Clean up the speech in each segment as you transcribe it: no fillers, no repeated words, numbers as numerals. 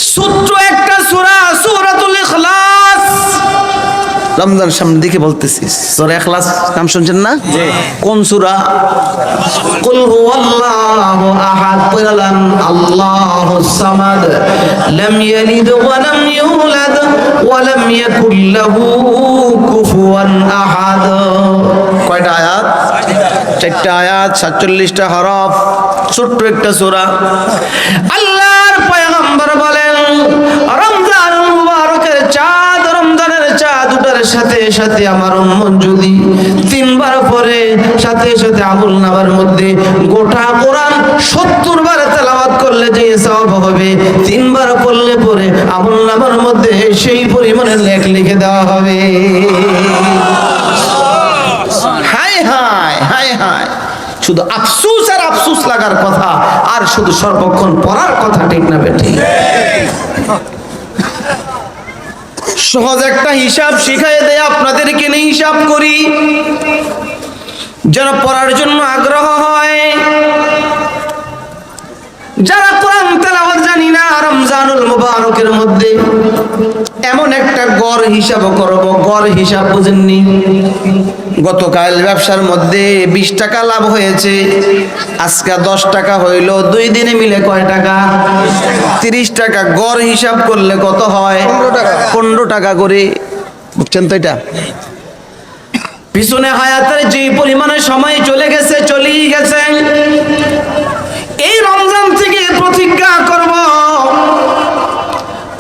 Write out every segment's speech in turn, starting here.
ছোট্ট একটা সূরা, সূরাতুল ইখলাস। রমজান সামনের দিকে বলতেছি, সূরা ইখলাস নাম শুনছেন না? জি। কোন সূরা? কুল হুয়াল্লাহু আহাদ, বললাম আল্লাহুস সামাদ, লাম ইয়ালিদ ওয়া লাম ইউলাদ ওয়া লাম ইয়াকুল লাহু কুফুয়ান আহাদ। কয়টা আয়াত? চারটা আয়াত, 47টা হরফ, ছোট্ট একটা সূরা। আল্লাহর পয়গম্বর বলেন, রমজান মুবারকের চাঁদ, রমজানের চাঁদ উঠার সাথে সাথে আমার উম্মত যদি 3 বার পরে সাথে সাথে আমল নামার মধ্যে গোটা কোরআন 70 বার তেলাওয়াত করলে যে সওয়াব হবে, 3 বার পড়লে পরে আমল নামার মধ্যে সেই পরিমাণে লেখ লিখে দেওয়া হবে। হায় হায় হায় হায়, শুধু আফসোস আর আফসোস লাগার কথা, আর শুধু সর্বক্ষণ পড়ার কথা, ঠিক না বেঠিক? সহজ একটা হিসাব শিখাই দেয় আপনাদেরকে, নিয়ে হিসাব করি যেন পড়ার জন্য আগ্রহ হয়। যারা কোরআন তেলাওয়াত জানি না, রমজানুল মুবারকের মধ্যে এমন একটা গড় হিসাব করব। গড় হিসাব বুঝেননি? গতকাল ব্যবসার মধ্যে 20 টাকা লাভ হয়েছে, আজকে 10 টাকা হইল, 2 দিনে মিলে কয় টাকা? 30 টাকা। গড় হিসাব করলে কত হয়? 15 টাকা করে। বুঝছেন তো? এটা পিছনে হায়াতের যে পরিমাণে সময় চলে গেছে, চলেই গেছে। এই রমজান থেকে প্রতিজ্ঞা করব,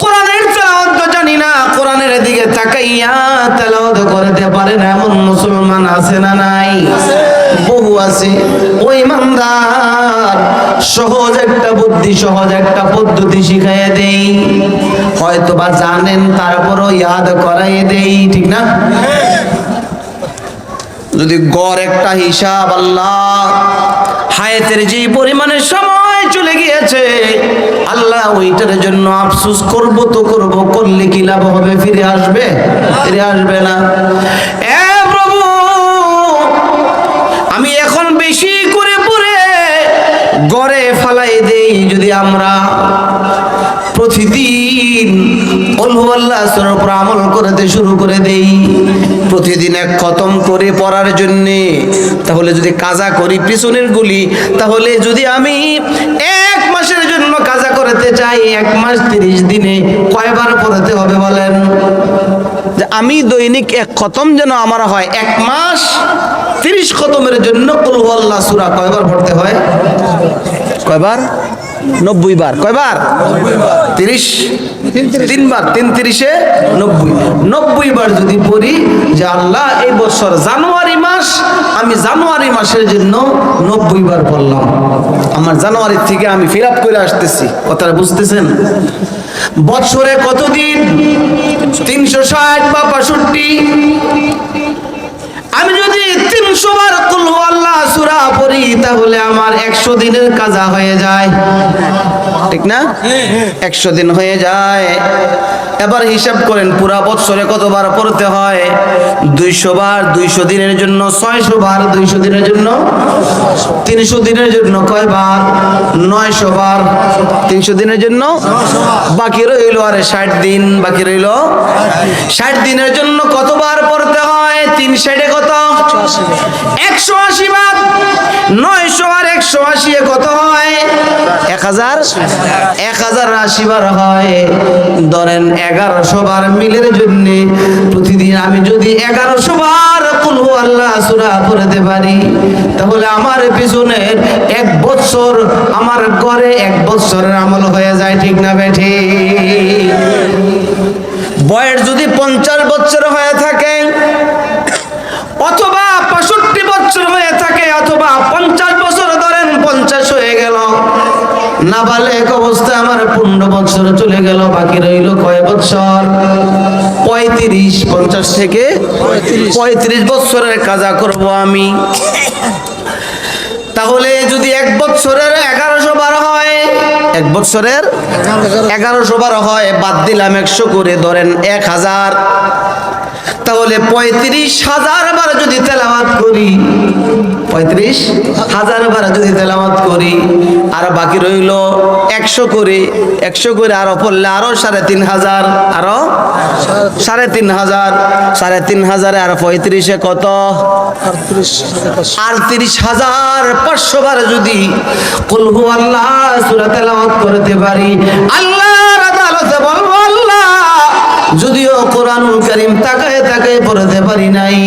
কোরআনের তেলাওয়াত জানি না, কোরআনের দিকে তাকাইয়া তেলাওয়াত করতে পারে না এমন মুসলমান আছে না নাই? বহু আছে। ওই ইমানদার সহজ একটা বুদ্ধি, সহজ একটা পদ্ধতি শিখাইয়া দেই, হয়তো বা জানেন তারপরও ইয়াদ করাইয়ে দেই, ঠিক না? যদি গড় একটা হিসাব, আল্লাহ হায়াতের যে পরিমাণে সময় চলে গিয়েছে, আল্লাহ ওইটার জন্য আফসোস করব তো করব, করলে কি লাভ হবে? ফিরে আসবে? ফিরে আসবে না। এ প্রভু, আমি এখন বেশি করে পড়ে গড়ে ফালাই দেই। যদি আমরা প্রতিদিন কুল হুয়াল্লাহু সূরার উপর আমল করতে শুরু করে দেই, প্রতিদিন 1 খতম করে পড়ার জন্য, তাহলে যদি কাজা করি পিছনের গুলি, তাহলে যদি আমি 1 মাসের জন্য কাজা করতে চাই, 1 মাস 30 দিনে কয়বার পড়তে হবে বলেন? যে আমি দৈনিক 1 খতম যেন আমার হয়, 1 মাস 30 খতমের জন্য কুল হুয়াল্লাহু সূরা কয়বার পড়তে হয়? কয়বার? 90 বার। কয়বার? 30, 3 বার, 3 30 90। 90 বার যদি পড়ি, যে আল্লাহ এই বছর জানুয়ারি মাস, আমি জানুয়ারি মাসের জন্য 90 বার পড়লাম, আমার জানুয়ারি থেকে আমি ফিল আপ করে আসতেছি। কথাটা বুঝতেছেন? বছরে কতদিন? 360 বা 65। আমি যদি 300 বার কুল হুয়াল্লাহু সূরা পড়ি, তাহলে আমার 100 দিনের কাজা হয়ে যায়, ঠিক না? 100 দিন হয়ে যায়। এবার হিসাব করেন পুরা বছরে কতবার পড়তে হয়? 200 বার। 200 দিনের জন্য 600 বার। 200 দিনের জন্য 300 দিনের জন্য কয়বার? 900 বার। 300 দিনের জন্য বাকি রইল আর 60 দিন। বাকি রইল 60 দিনের জন্য কতবার পড়তে হয়? 3 60 কত? 180 বার। 900 আর 180 কত হয়? 1080 বার হয়। ধরেন 1100 বার মিলের জন্য প্রতিদিন আমি যদি 1100 বার কুল হুয়াল্লাহু সূরা পড়তে পারি, তাহলে আমার পিছনে 1 বছর, আমার ঘরে 1 বছরের আমল হয়ে যায়, ঠিক না বেঠি? বয়স যদি 50 বছর হয়ে থাকে, অথবা 65 বছর হয়ে থাকে, অথবা 50 বছর, ধরেন 50 হয়ে গেল, নাবালেগ অবস্থায় আমার 15 বছর চলে গেল, বাকি রইল কয় বছর? 35। 50 থেকে 35 বছরের কাজা করব আমি। তাহলে যদি 1 বছরের 1100 বার হয়, 1 বছরের 1100 বার হয়, বাদ দিলাম 100 করে, ধরেন 1000। তাহলে 35,000 বার যদি তেলাওয়াত করি, 35,000 বার যদি তেলাওয়াত করি আর বাকি রইল 100 করে 100 করে আরো পড়লে আরো 3,500 আরো 3,500 3,500 আর 35 কত 38,500 বার যদি কুল হুয়াল্লাহ সূরা তেলাওয়াত করতে পারি আল্লাহর আদালতে বলবো আল্লাহ যদিও কোরআনুল কারীম তাকায় তাকায় পড়তে পারি নাই,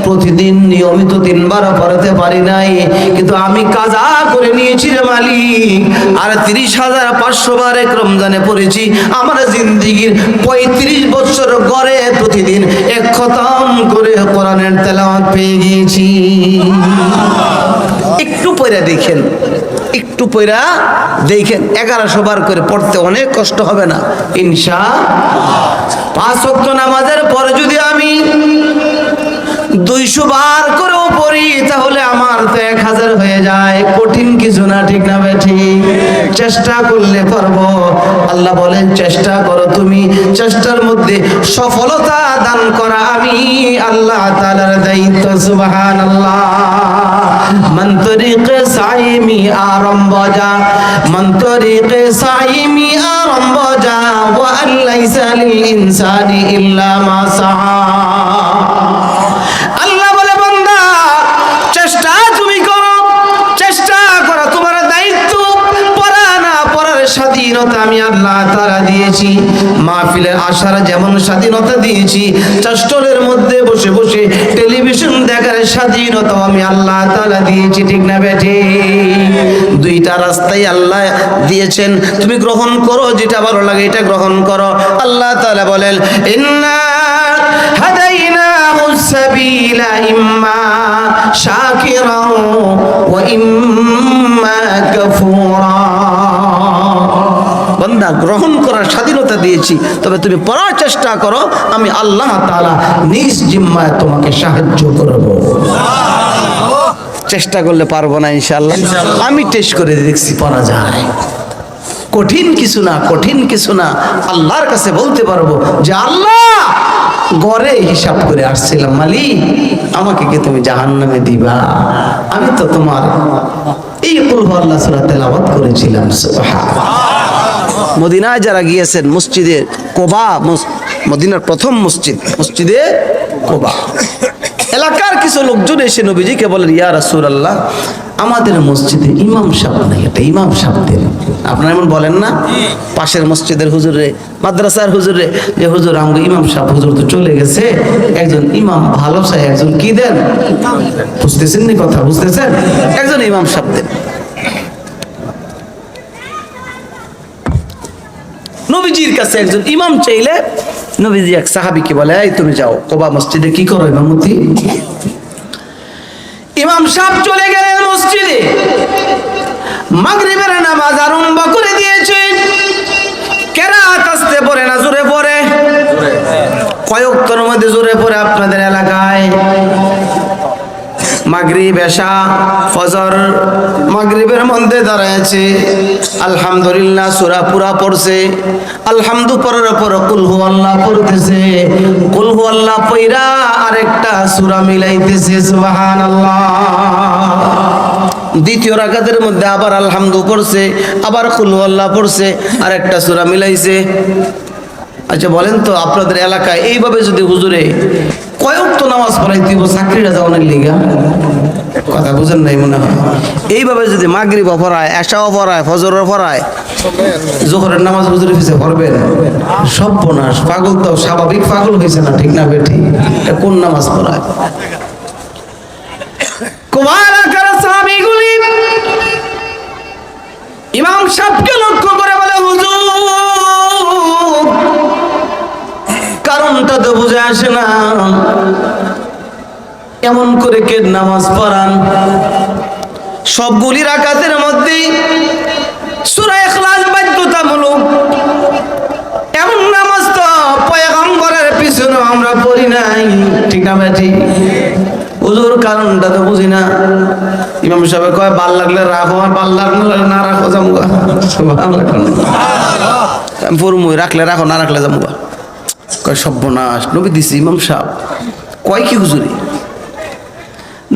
প্রতিদিন নিয়মিত 3 বার পড়তে পারি নাই, কিন্তু আমি কাজা করে নিয়েছি রে মালিক। আর 30,500 বার এক রমজানে পড়েছি। আমার জিন্দেগীর 35 বছর গড়ে প্রতিদিন এক খতম করে কোরআনের তেলাওয়াত পেয়ে গিয়েছি। একটু পড়া দেখেন, একটু পড়া দেখেন, 1100 বার করে পড়তে অনেক কষ্ট হবে না ইনশাআল্লাহ। 5 ওয়াক্ত নামাজের পরে যদি আমি 200 বার করেও পড়ি তাহলে আমার তো 1000 হয়ে যায়। কঠিন কিছু না, ঠিক না বেঠি? চেষ্টা করলে পারবো। আল্লাহ বলেন চেষ্টা করো তুমি, চেষ্টার মধ্যে সফলতা দান করা আমি আল্লাহ তাআলার দায়িত্ব। সুবহানাল্লাহ। মান তরিকে সাইমি আরম্ভ যা, মান তরিকে সাইমি আরম্ভ যা, ওয়া আল্লাইসা লিল ইনসানি ইল্লা মা সাআ। আল্লাহ বলে বান্দা চেষ্টা তুমি করো, চেষ্টা করো, তোমার দায়িত্ব। পড়া না পড়ার স্বাধীনতা আমি আল্লাহ তাআলা দিয়েছি। মাহফিলে আসার যেমন স্বাধীনতা দিয়েছি, চষ্টলের মধ্যে বসে বসে টেলিভিশন দেখার স্বাধীনতা আমি আল্লাহ তাআলা দিয়েছি, ঠিক না বেঠি? দুইটা রাস্তাই আল্লাহ দিয়েছেন, তুমি গ্রহণ করো, যেটা ভালো লাগে এটা গ্রহণ করো। আল্লাহ তাআলা বলেন ইন্না হাদাইনাহু সাবিলা ইম্মা শাকিরাও ওয়া ইম্মা কাফুরা। বান্দা গ্রহণ করার স্বাধীনতা দিয়েছি, তবে তুমি পড়ার চেষ্টা করো, আমি আল্লাহ তাআলা নিজ জিম্মায় তোমাকে সাহায্য করব। চেষ্টা করলে পারবো না ইনশাআল্লাহ? আমি টেস্ট করে দেখছি পড়া যায়। কঠিন কিছু না, কঠিন কিছু না। আল্লাহর কাছে বলতে পারবো যে আল্লাহ গড়ে হিসাব করে আসছিলাম, মালিক আমাকে কি তুমি জাহান্নামে দিবা? আমি তো তোমার এই কুল হুয়াল্লাহ সূরা তেলাওয়াত করেছিলাম। সুবহানাল্লাহ। মদিনায় যারা গিয়েছেন, মসজিদে কোবা, মদিনার প্রথম মসজিদ, মসজিদে কোবা, এলাকার কিছু লোকজন এসে নবীজিকে বলেন ইয়া রাসূলুল্লাহ আমাদের মসজিদে ইমাম সাহেব নাই, এটা ইমাম সাহেবদের। আপনারা এমন বলেন না পাশের মসজিদের হুজুরে, মাদ্রাসার হুজুরে, যে হুজুর আমগো ইমাম সাহেব হুজুর তো চলে গেছে, একজন ইমাম ভালো চাই, একজন কি দেন? বুঝতেছেন নি কথা? বুঝতেছেন? একজন ইমাম সাহেব দেন। নবীজির কাছে একজন ইমাম চাইলে নবীজি এক সাহাবীকে বলে এই তুমি যাও কোবা মসজিদে কি করো ইমামতি। ইমাম সাহেব চলে গেলেন মসজিদে, মাগরিবের নামাজ আরম্ভ করে দিয়েছে। কেরাত আসতে পড়ে না জোরে পড়ে? কয়েকটার মধ্যে জোরে পড়ে আপনাদের এলাকায়? মাগরিব, এশা, ফজর। মাগরিবের মধ্যে দাঁড়ায়ছে, আলহামদুলিল্লাহ সূরা পুরা পড়ছে, আলহামদু পড়ার পর কুল হুয়াল্লাহ পড়তেছে, কুল হুয়াল্লাহ পয়রা আরেকটা সূরা মিলাইতেছে। সুবহানাল্লাহ। দ্বিতীয় রাকাতের মধ্যে আবার আলহামদু পড়ছে, আবার কুল হুয়াল্লাহ পড়ছে, আরেকটা সূরা মিলাইছে। আচ্ছা বলেন তো আপনাদের এলাকায় এইভাবে যদি হুজুরে কয়েক তো নামাজ পড়াইতে চাকরিটা যাওয়ানোর লিগা, কথা বুঝেন নাই মনে হয়, এইভাবে যদি মাগরিবও পড়ায়, এশাও পড়ায়, ফজরও পড়ায়, জোহরের নামাজ হুজুরের পিছে পড়বেন, সর্বনাশ। পাগল তো স্বাভাবিক পাগল হয়েছে না, ঠিক না বেঠি? এটা কোন নামাজ পড়ায়? কুমারাকার সাহাবীগুলি ইমাম সাহেবকে লক্ষ্য করে বলে হুজুর কারণটা তো বুঝে আসে না, এমন করে কে নামাজ পড়ান? সবগুলি রাকাতের মধ্যে সূরা ইখলাস বাধ্যতামূলক। এমন নামাজ তো পয়গম্বরের পিছনে আমরা পড়ি নাই, ঠিক না বেঠি? হুজুর কারণটা তো বুঝি না। ইমাম সাহেব কয় ভাল লাগলে রাখো, আর ভাল লাগলে না রাখো যামুগা। ফরমুই রাখলে রাখো, না রাখলে যামুগা। কয় সর্বনাশ, নবী দিছি ইমাম সাহেব কয় কি হুজুরি?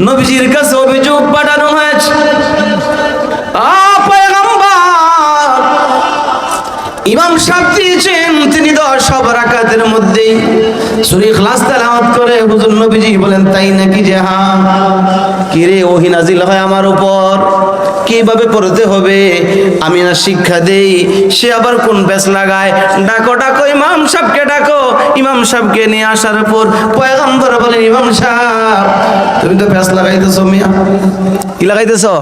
নবীজির কাছে অভিযোগ পাঠানো হয়েছে, ইমাম সাহেব দিয়েছেন তিনি 10 রাকাতের মধ্যে সূরা ইখলাস তেলাওয়াত করে। হুজুর নবীজি বলেন তাই নাকি? যে হ্যাঁ। কি রে, ওহী নাজিল হয় আমার উপর, কিভাবে পড়তে হবে আমি না শিক্ষা দেই, সে আবার কোন পেছ লাগায়। ডাকো ডাকো ইমাম সাহেবকে ডাকো। ইমাম সাহেবকে নিয়ে আসার পর পয়গম্বর বলেন, ইমাম সাহেব তুমি তো পেছ লাগাইতেছো মিয়া। কি লাগাইতেছো?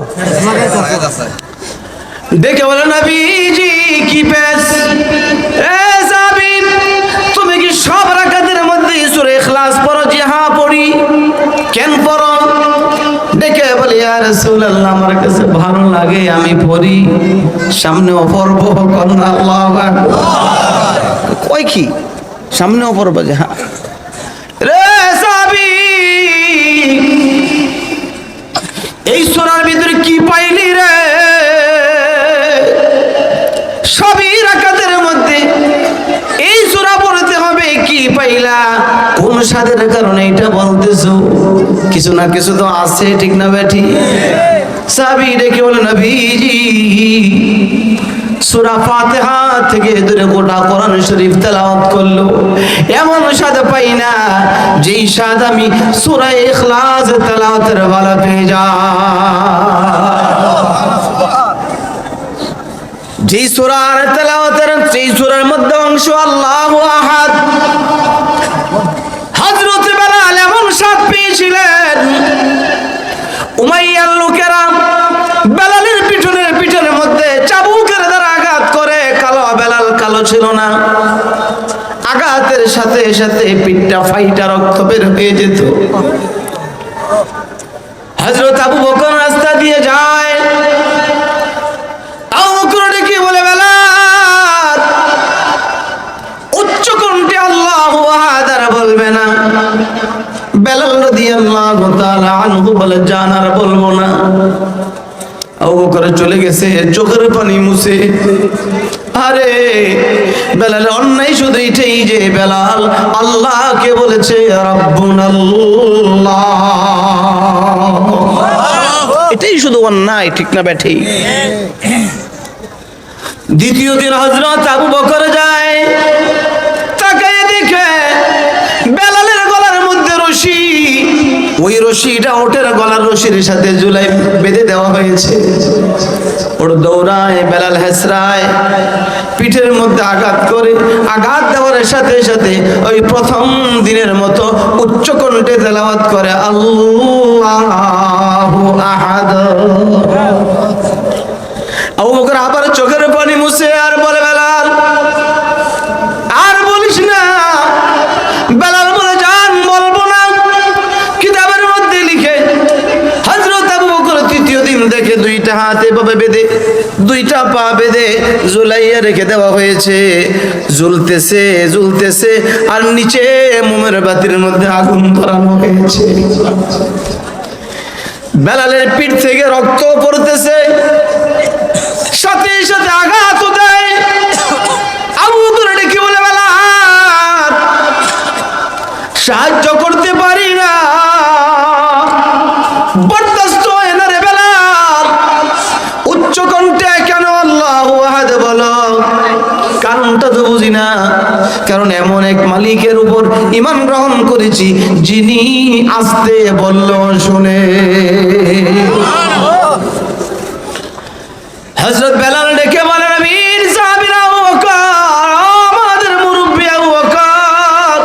দেখে বলে নবীজি কি পেছ? এ সাহাবী তুমি কি সব রাকাতের মধ্যে সূরা ইখলাস পড়ো? জি হ্যাঁ পড়ি। কেন পড়ো? দেখে বলে ইয়া রাসূলুল্লাহ আমার কাছে ভালো লাগে আমি পড়ি, সামনেও পড়বো। কন্না আল্লাহু আকবার। কই কি সামনেও পড়বো? যে হ্যাঁ। রে সাহাবী এই সূরার ভিতরে কি পাইলি রে? সবই রাকাতের মধ্যে এই সূরা পড়তে হবে, কি পাইলা? কোন স্বাদের কারণে এটা বলতেছো? কিছু না কিছু তো আছে, ঠিক না বেঠি? সাহাবী ডেকে বলে নবীজি সূরা ফাতিহা থেকে ধরে গোটা কোরআন শরীফ তেলাওয়াত করলো, এমন স্বাদ পাই না যেই স্বাদ আমি সূরা ইখলাস তেলাওয়াতের বেলা পেয়ে যেই সূরার তেলাওয়াতের সেই সূরার মধ্যে অংশ আল্লাহু আহাদ। হযরত বেলাল এমন স্বাদ পেয়েছিলেন, উমাইয়ার লোকেরা বেলালের পিঠের মধ্যে চাবুকের দ্বারা আঘাত করে। কালো বেলাল কালো ছিল না, আঘাতের সাথে সাথে পিঠটা ফাইটা রক্ত বের হয়ে যেত। হযরত আবু বকর রাস্তা দিয়ে যায়, আবু বকর ডেকে বলে বেলাল উচ্চ কণ্ঠে আল্লাহু আহাদ আর বলবে না। বেলাল রাদিয়াল্লাহু তাআলা আনহু বলে জান আর বলবো না। আবু বকর চলে গেছে, চোখের পানি মুছে। আরে বেলাল অন্যায় শুধু এটাই যে বেলাল আল্লাহকে বলেছে রাব্বুনাল্লাহ, এটাই শুধু অন্যায়, ঠিক না বেঠি? দ্বিতীয় দিন হযরত আবু বকর যায়, তাকায় দেখে বেলালের গলার মধ্যে রশি, ওই রশিটা ওটের গলার রশির সাথে ঝুলাই বেঁধে দেওয়া হয়েছে। ওর দৌড়ায়, বেলাল হেসরায়, পিঠের মধ্যে আঘাত করে। আঘাত দেওয়ার সাথে সাথে ওই প্রথম দিনের মতো উচ্চ কণ্ঠে তেলাওয়াত করে আল্লাহু আহাদ। আবু বকর আবার চোখের পানি মুছে আর বলে বেলাল আর বলিস না। বেলাল বলে জান বলবো না। কিতাবের মধ্যে লিখে হযরত আবু বকর তৃতীয় দিন দেখে দুইটা হাত এভাবে বেঁধে, দুইটা পা বেঁধে ঝুলাইয়া রেখে দেওয়া হয়েছে। ঝুলতেছে ঝুলতেছে আর নিচে মোমের বাতির মধ্যে আগুন ধরানো হয়েছে। বেলালের পিঠ থেকে রক্ত পড়তেছে, সাথে সাথে আঘাত দেয়। আবু বকর ডেকে বলে বেলাল সাহায্য করতে পারি না, বরদাস্ত হয় না রে বেলাল। উচ্চ কণ্ঠে কেন আল্লাহু আহাদ বলো? কারণটা তো বুঝি না। কারণ এমন এক মালিকের উপর ঈমান গ্রহণ করেছি যিনি আস্তে বলল শুনে। হযরত বেলাল ডেকে বলেন আমির সাহাবীরা, আবু বকর আমাদের মুরব্বি আবু বকর,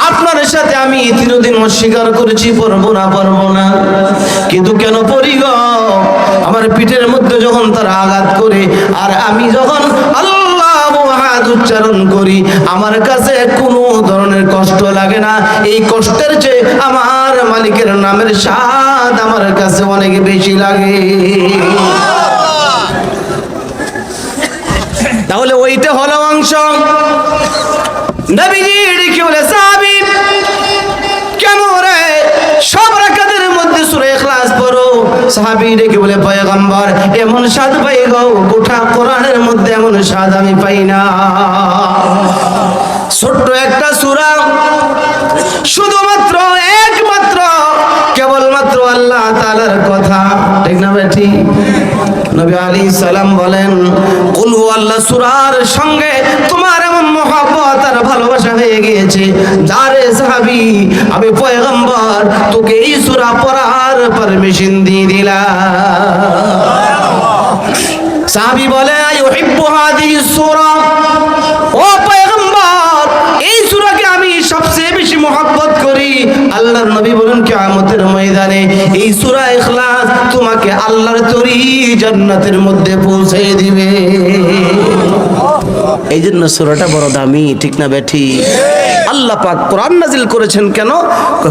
আপনার সাথে আমি তিনদিন অস্বীকার করেছি পড়বো না, কিন্তু কেন পড়ি গো? আমার পিঠের মধ্যে যখন তারা আঘাত করে আর আমি যখন আল্লাহু আহাদ উচ্চারণ করি আমার কাছে কোনো ধরনের কষ্ট লাগে না। এই কষ্টের চেয়ে আমার মালিকের নামের স্বাদ আমার কাছে অনেক বেশি লাগে। তাহলে ওইটা হলো অংশ। নবীজি ডেকে বলে সাহাবী কেন রে সব রাকাতের মধ্যে সূরা ইখলাস পড়ো? সাহাবী ডেকে বলে পয়গম্বর এমন স্বাদ পাই গো, গোটা কোরআনের মধ্যে এমন স্বাদ আমি পাই না। ছোট্ট একটা সূরা, শুধুমাত্র একমাত্র কেবলমাত্র একমাত্র আল্লাহ তাআলার কথা, ঠিক না বেঠি? নবী আলাইহিস সালাম বলেন, কুল হুয়াল্লাহ সূরার সঙ্গে তোমার এমন মহব্বত আর ভালোবাসা হয়ে গিয়েছে, যারে সাহাবী আমি পয়গম্বর তোকে এই সূরা পড়ার পারমিশন দিয়ে দিলাম। সাহাবী বলে, ইউহিব্বু হাদিহিস সূরা, ও পয়গম্বর এই সূরাকে আমি সবচেয়ে বেশি মহব্বত করি। আল্লাহর নবী বলেন, কিয়ামতের ময়দানে এই সূরা ইখলাস তোমাকে আল্লাহর তরি জান্নাতের মধ্যে পৌঁছে দিবে। এই জন্য সূরাটা বড় দামি, ঠিক না বেঠি? আল্লাহ পাক কোরআন নাজিল করেছেন কেন?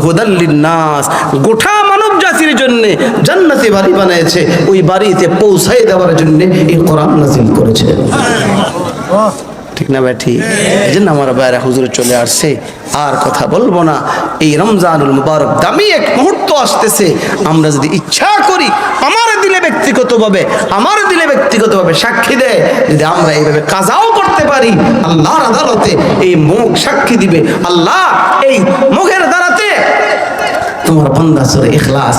হুদাল লিন্নাস, গোটা মানব জাতির জন্য জান্নাতি বাড়ি বানিয়েছে, ওই বাড়িতে পৌঁছায় দেওয়ার জন্য এই কোরআন নাজিল করেছে, ঠিক না বেঠি? এই জন্য আমার ভাইরা হুজুর চলে আসছে, আর কথা বলবো না। এই রমজানুল মুবারক দামি এক মুহূর্ত আসতেছে, আমরা যদি ইচ্ছা করি আমার দিলে ব্যক্তিগতভাবে সাক্ষী দেয়, যদি আমরা এইভাবে কাজাও করতে পারি, আল্লাহর আদালতে এই মুখ সাক্ষী দিবে, আল্লাহ এই মুখের দ্বারাতে তোমার বান্দা সূরা ইখলাস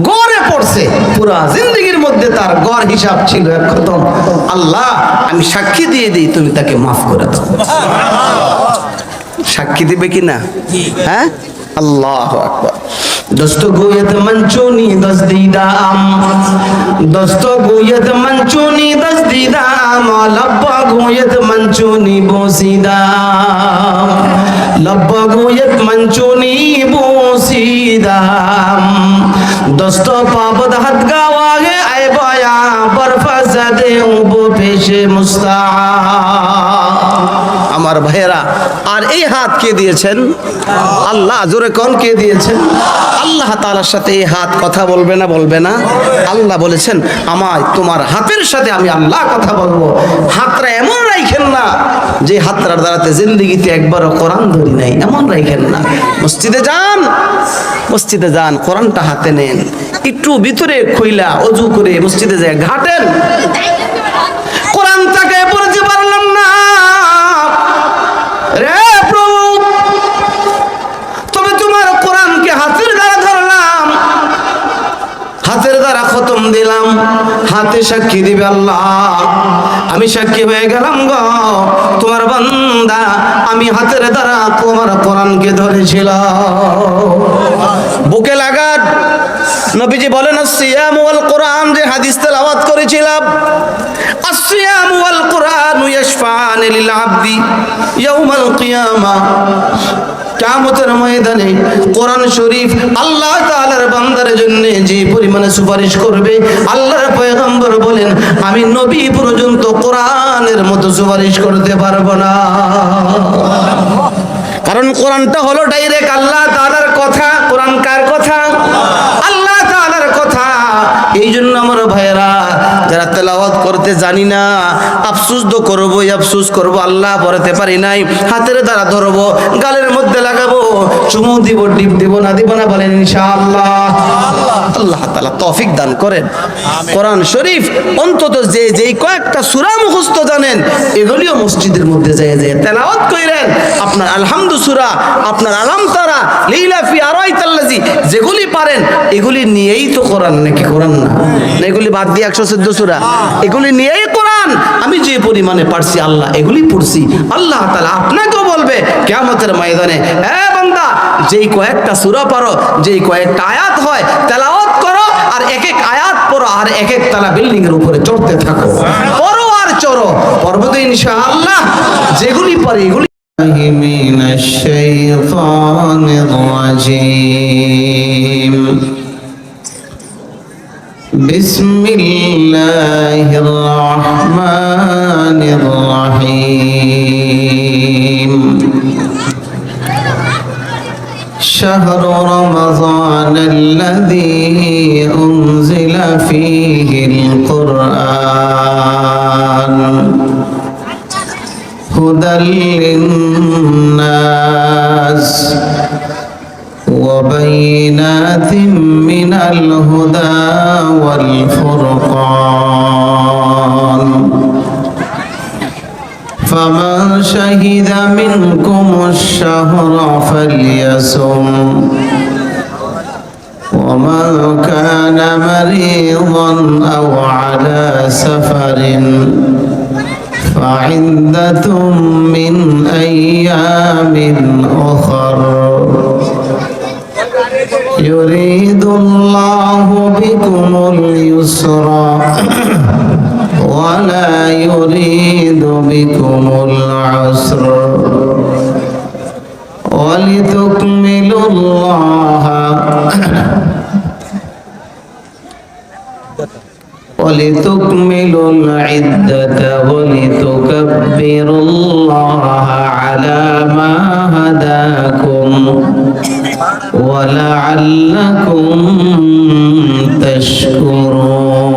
গড়ে পড়ছে, পুরা জিন্দেগীর মধ্যে তার গড় হিসাব ছিল এক খতম, আল্লাহ আমি সাক্ষী দিয়ে দিই, তুমি তাকে মাফ করে দাও। সাক্ষী দিবে কিনা? হ্যাঁ, আল্লাহু আকবার। दोस्तों गोयत मंचूनी दस दीदाम, दोस्तों गोयत मंचूनी दस दीदाम, लब्बा गोयत मंचूनी बोसीदाम, लब्बा गोयत मंचूनी बोसीदाम, दोस्तों पाबद हद गावागे आए बाया बर्फा ज़दे उबो पेशे मुस्ता। আমার ভাইয়েরা, আর এই হাত কে দিয়েছেন? আল্লাহ। জোরে কোন কে দিয়েছেন? আল্লাহ তাআলার সাথে এই হাত কথা বলবে না? বলবে না? আল্লাহ বলেছেন, আমায় তোমার হাতের সাথে আমি আল্লাহ কথা বলবো। হাতটা এমন রাখেন না যে হাতটার দ্বারাতে জিন্দেগিতে একবারও কোরআন ধরি নাই, এমন রাখেন না। মসজিদে যান, কোরআনটা হাতে নেন, একটু ভিতরে খইলা অজু করে মসজিদে যায় ঘাটেন, কোরআনটাকে পড়তে পারলাম না রে প্রভু, তবে তোমার কোরআনকে হাতের দ্বারা ধরলাম, হাতের দ্বারা খতম দিলাম, হাতে সাক্ষী দিবে আল্লাহ, আমি সাক্ষী হয়ে গেলাম গো তোমার বান্দা, আমি হাতের দ্বারা তোমার কোরআনকে ধরেছিলাম। বুকে লাগাত নবীজি বলেন, আসসিয়াম ওয়াল কোরআন, যে হাদিস তেলাওয়াত করেছিলাম, আসসিয়াম ওয়াল কোরআন ইয়াশফাআন লিল আবদি ইয়াউমাল কিয়ামা, কিয়ামতের ময়দানে কোরআন শরীফ আল্লাহ তাআলার বান্দার জন্য যে পরিমাণে সুপারিশ করবে, আল্লাহর পয়গম্বর বলেন আমি নবী পর্যন্ত কোরআনের মতো সুপারিশ করতে পারবো না। কারণ কোরআনটা হলো ডাইরেক্ট আল্লাহ তাআলার কথা। কোরআন কার কথা? আল্লাহ তাআলার কথা। এই জন্য আমার ভাইয়েরা, যারা তেলাওয়াত করতে জানি না, আফসোস তো করবোই, আফসোস করবো, আল্লাহ পড়াতে পারি নাই, হাতের দ্বারা ধরবো, গালের মধ্যে লাগাবো, চুমু দিব, টিপ দিব না, দিব না বলেন ইনশাআল্লাহ। আল্লাহ তাআলা তৌফিক দান করেন। কোরআন শরীফ অন্তত যেই কয়েকটা সূরা মুখস্থ জানেন, এগুলিও মসজিদের মধ্যে যায় তেলাওয়াত কইরেন। আপনার আলহামদু সূরা, আপনার আলাম তারা, লিলা ফি আরাইতাল্লাযী, যেগুলি পারেন এগুলি নিয়েই তো কোরআন, নাকি কোরআন না? এগুলি বাদ দিয়ে 114 সূরা, এগুলি নিয়েই কোরআন। আমি যে পরিমাণে পারছি আল্লাহ এগুলি পড়ছি, আল্লাহ তাআলা আপনাকেও বলবে কিয়ামতের ময়দানে, এ বান্দা যেই কয়েকটা সূরা পারো, যেই কয়েকটা আয়াত হয় তেলাওয়াত করো, আর এক এক আয়াত পড়ো, আর এক এক তালা বিল্ডিং এর উপরে চড়তে থাকো, পড়ো আর চড়ো, পড়বো তো ইনশাআল্লাহ। যেগুলি পারি এগুলি মিনাশ শাইতানির রাজীম। বিসমিল্লাহির রহমানির রহিম। شهر رمضان الذي أنزل فيه القرآن هدى للناس وبينات من الهدى والفرقان فمن شهد منكم الشهر فليصم ومن كان مريضا أو على سفر فعدة من أيام أخر يريد الله بكم اليسر ولا يريد بكم العسر ولتكملوا الله ولتكملوا العدة ولتكبروا الله على ما هداكم ولعلكم تشكرون.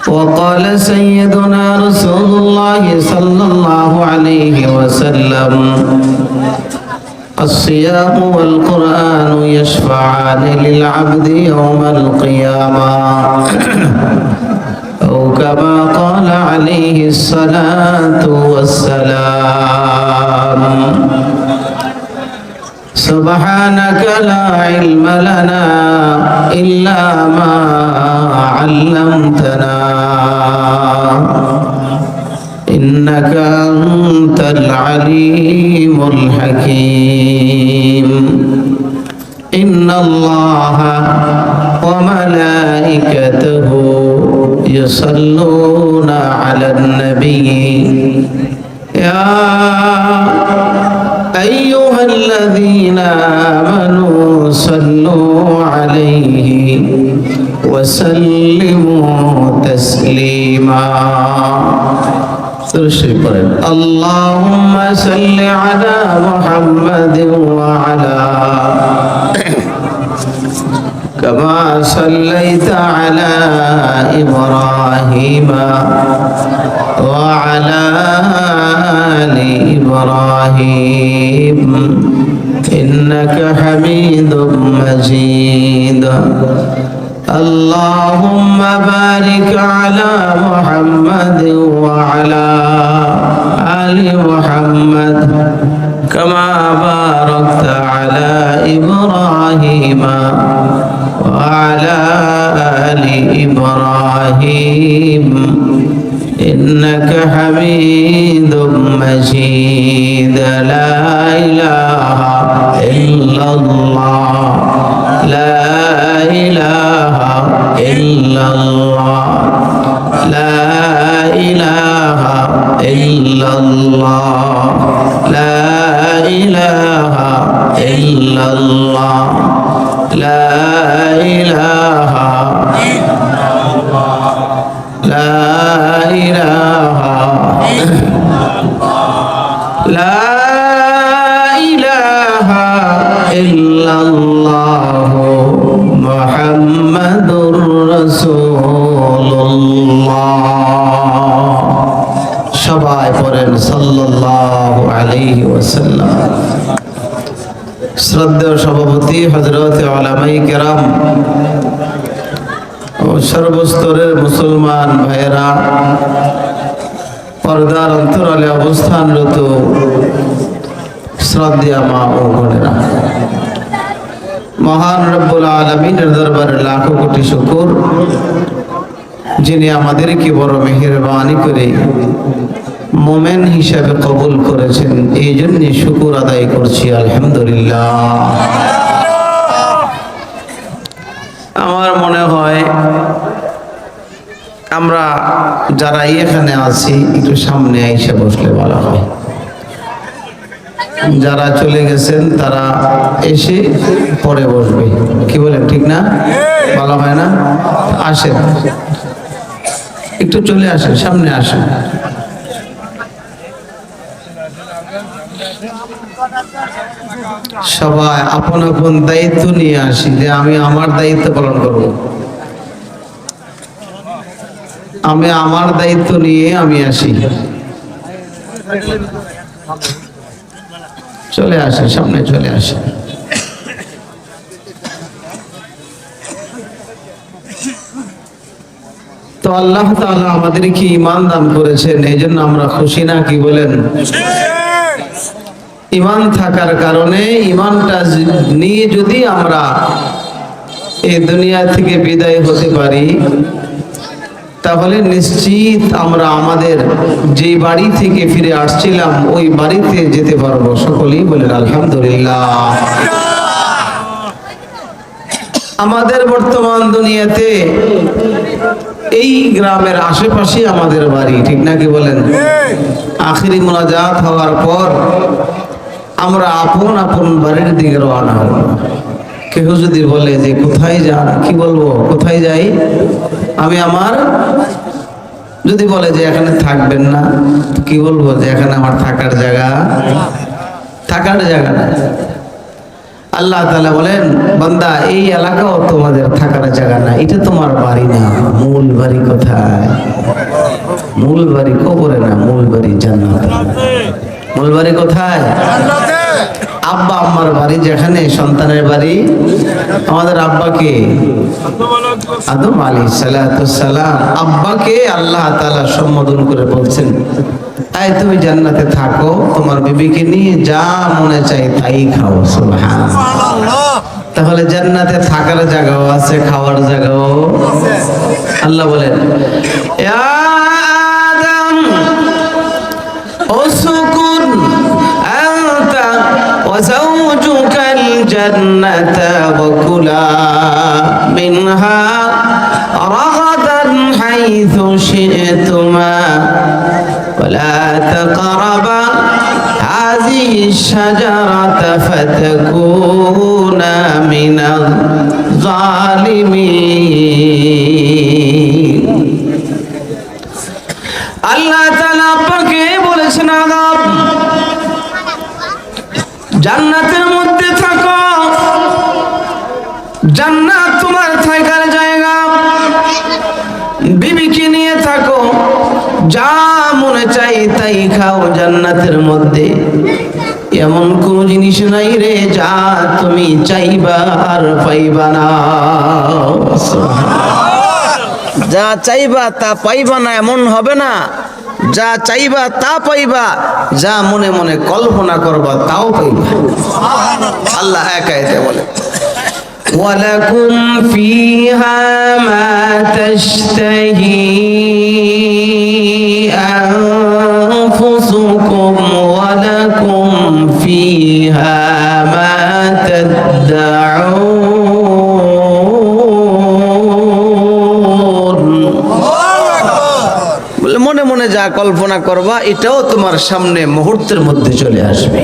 وقال سيدنا رسول الله صلى الله عليه وسلم الصيام والقرآن يشفعان للعبد يوم القيامة أو كما قال عليه الصلاة والسلام. سبحانك لا علم لنا إلا ما علمتنا إنك أنت العليم الحكيم. إن الله وملائكته يصلون على النبي يا أيها الذين آمنوا صلوا عليه وسلموا تسليما. اللهم صل على محمد وعلى كما صليت على إبراهيم وعلى آل إبراهيم إنك حميد مجيد. اللهم بارك على محمد وعلى آل محمد كما باركت على إبراهيم وعلى آل إبراهيم إنك حميد مجيد. لا إله إلا الله لا إله إلا الله لا إله إلا الله لا إله إلا الله لا إله لا إله لا إله إلا الله محمد رسول الله. সবাই পড়েন সাল্লাল্লাহু আলাইহি ওয়াসাল্লাম। শ্রদ্ধেয় সভাপতি হযরত উলামায়ে কেরাম ও সর্বস্তরের মুসলমান ভাইয়েরা, পর্দার অন্তরালে অবস্থানরত শ্রদ্ধেয় মা ও বোনেরা, মহান রব্বুল আলামিনের দরবারে লাখো কোটি শুকর, যিনি আমাদেরকে বড় মেহেরবানি করে মোমেন হিসাবে কবুল করেছেন। এই জন্য শুকর আদায় করছি আলহামদুলিল্লাহ। আমার মনে হয় আমরা যারা এখানে আছি একটু সামনে এসে বসলে ভালো হয়। যারা চলে গেছেন তারা এসে পরে বসবে, কি বলেন ঠিক না? ভালো হয় না? আসেন, একটু চলে আসেন, সামনে আসেন। সবাই আপন আপন দায়িত্ব নিয়ে আসি যে আমি আমার দায়িত্ব পালন করব, আমি আমার দায়িত্ব নিয়ে আমি আসি। চলে আসে, সামনে চলে আসে। তো আল্লাহ তাআলা আমাদেরকে ঈমান দান করেছেন, এই জন্য আমরা খুশি না, কি বলেন? ঈমান থাকার কারণে ঈমানটা নিয়ে যদি আমরা এই দুনিয়া থেকে বিদায় হতে পারি, তাহলে নিশ্চিত আমরা আমাদের যে বাড়ি থেকে ফিরে আসছিলাম ওই বাড়িতে যেতে পারবো। সকলেই বলেন আলহামদুলিল্লাহ। আমাদের বর্তমান দুনিয়াতে এই গ্রামের আশেপাশে আমাদের বাড়ি, ঠিক নাকি বলেন? আখিরি মুনাজাত হওয়ার পর আমরা আপন আপন বাড়ির দিকে রওনা হব। কেউ যদি বলে যে কোথায় যান, কি বলবো? কোথায় যাই? আমি আমার, যদি বলে যে এখানে থাকবেন না, কি বলবো? যে এখানে আমার থাকার জায়গা না। আল্লাহ তাআলা বলেন, বান্দা এই এলাকাও তোমাদের থাকার জায়গা না, এটা তোমার বাড়ি না। মূল বাড়ি কোথায়? মূল বাড়ি কবরে না, মূল বাড়ি জান্নাতে। মূল বাড়ি কোথায়? আব্বা আম্মার বাড়ি যেখানে, সন্তানের বাড়ি। আমাদের আব্বাকে আদম আলাইহিস সালাম, আব্বাকে আল্লাহ তাআলা সম্বোধন করে বলছেন, আয় তুমি জান্নাতে থাকো, তোমার বিবিকে নিয়ে যা মনে চাই তাই খাও। সুবহানাল্লাহ। তাহলে জান্নাতে থাকার জায়গাও আছে, খাওয়ার জায়গাও। আল্লাহ বলেন, ইয়া আদম উসকুন আনতা ওয়া যাওজুকাল জান্নাতা ওয়া কুলা মিনহা রাগাদান হাইথু শি'তুমা ولا تقربا هذه الشجرة فتكونا من الظالمين। আল্লাহ তাআলা আপনাকে বলেছেন, আদম জান্নাতের মধ্যে থাকো, জান্নাত তোমার থাকার জায়গা, বিবিকে নিয়ে থাকো, যা মনে চাই তাই খাও। জান্নাতের মধ্যে এমন কোন জিনিস নাই রে যা তুমি চাইবা আর পাইবা না। যা চাইবা তা পাইবা না এমন হবে না, যা চাইবা তা পাইবা, যা মনে মনে কল্পনা করবা তাও পাইবা। আল্লাহ এক আয়াতে বলে, ওয়ালাকুম ফিহা মা তাশতাহি আনফুসুকুম ওয়ালাকুম ফিহা মা তাদউন। বলে মনে মনে যা কল্পনা করবা এটাও তোমার সামনে মুহূর্তের মধ্যে চলে আসবে।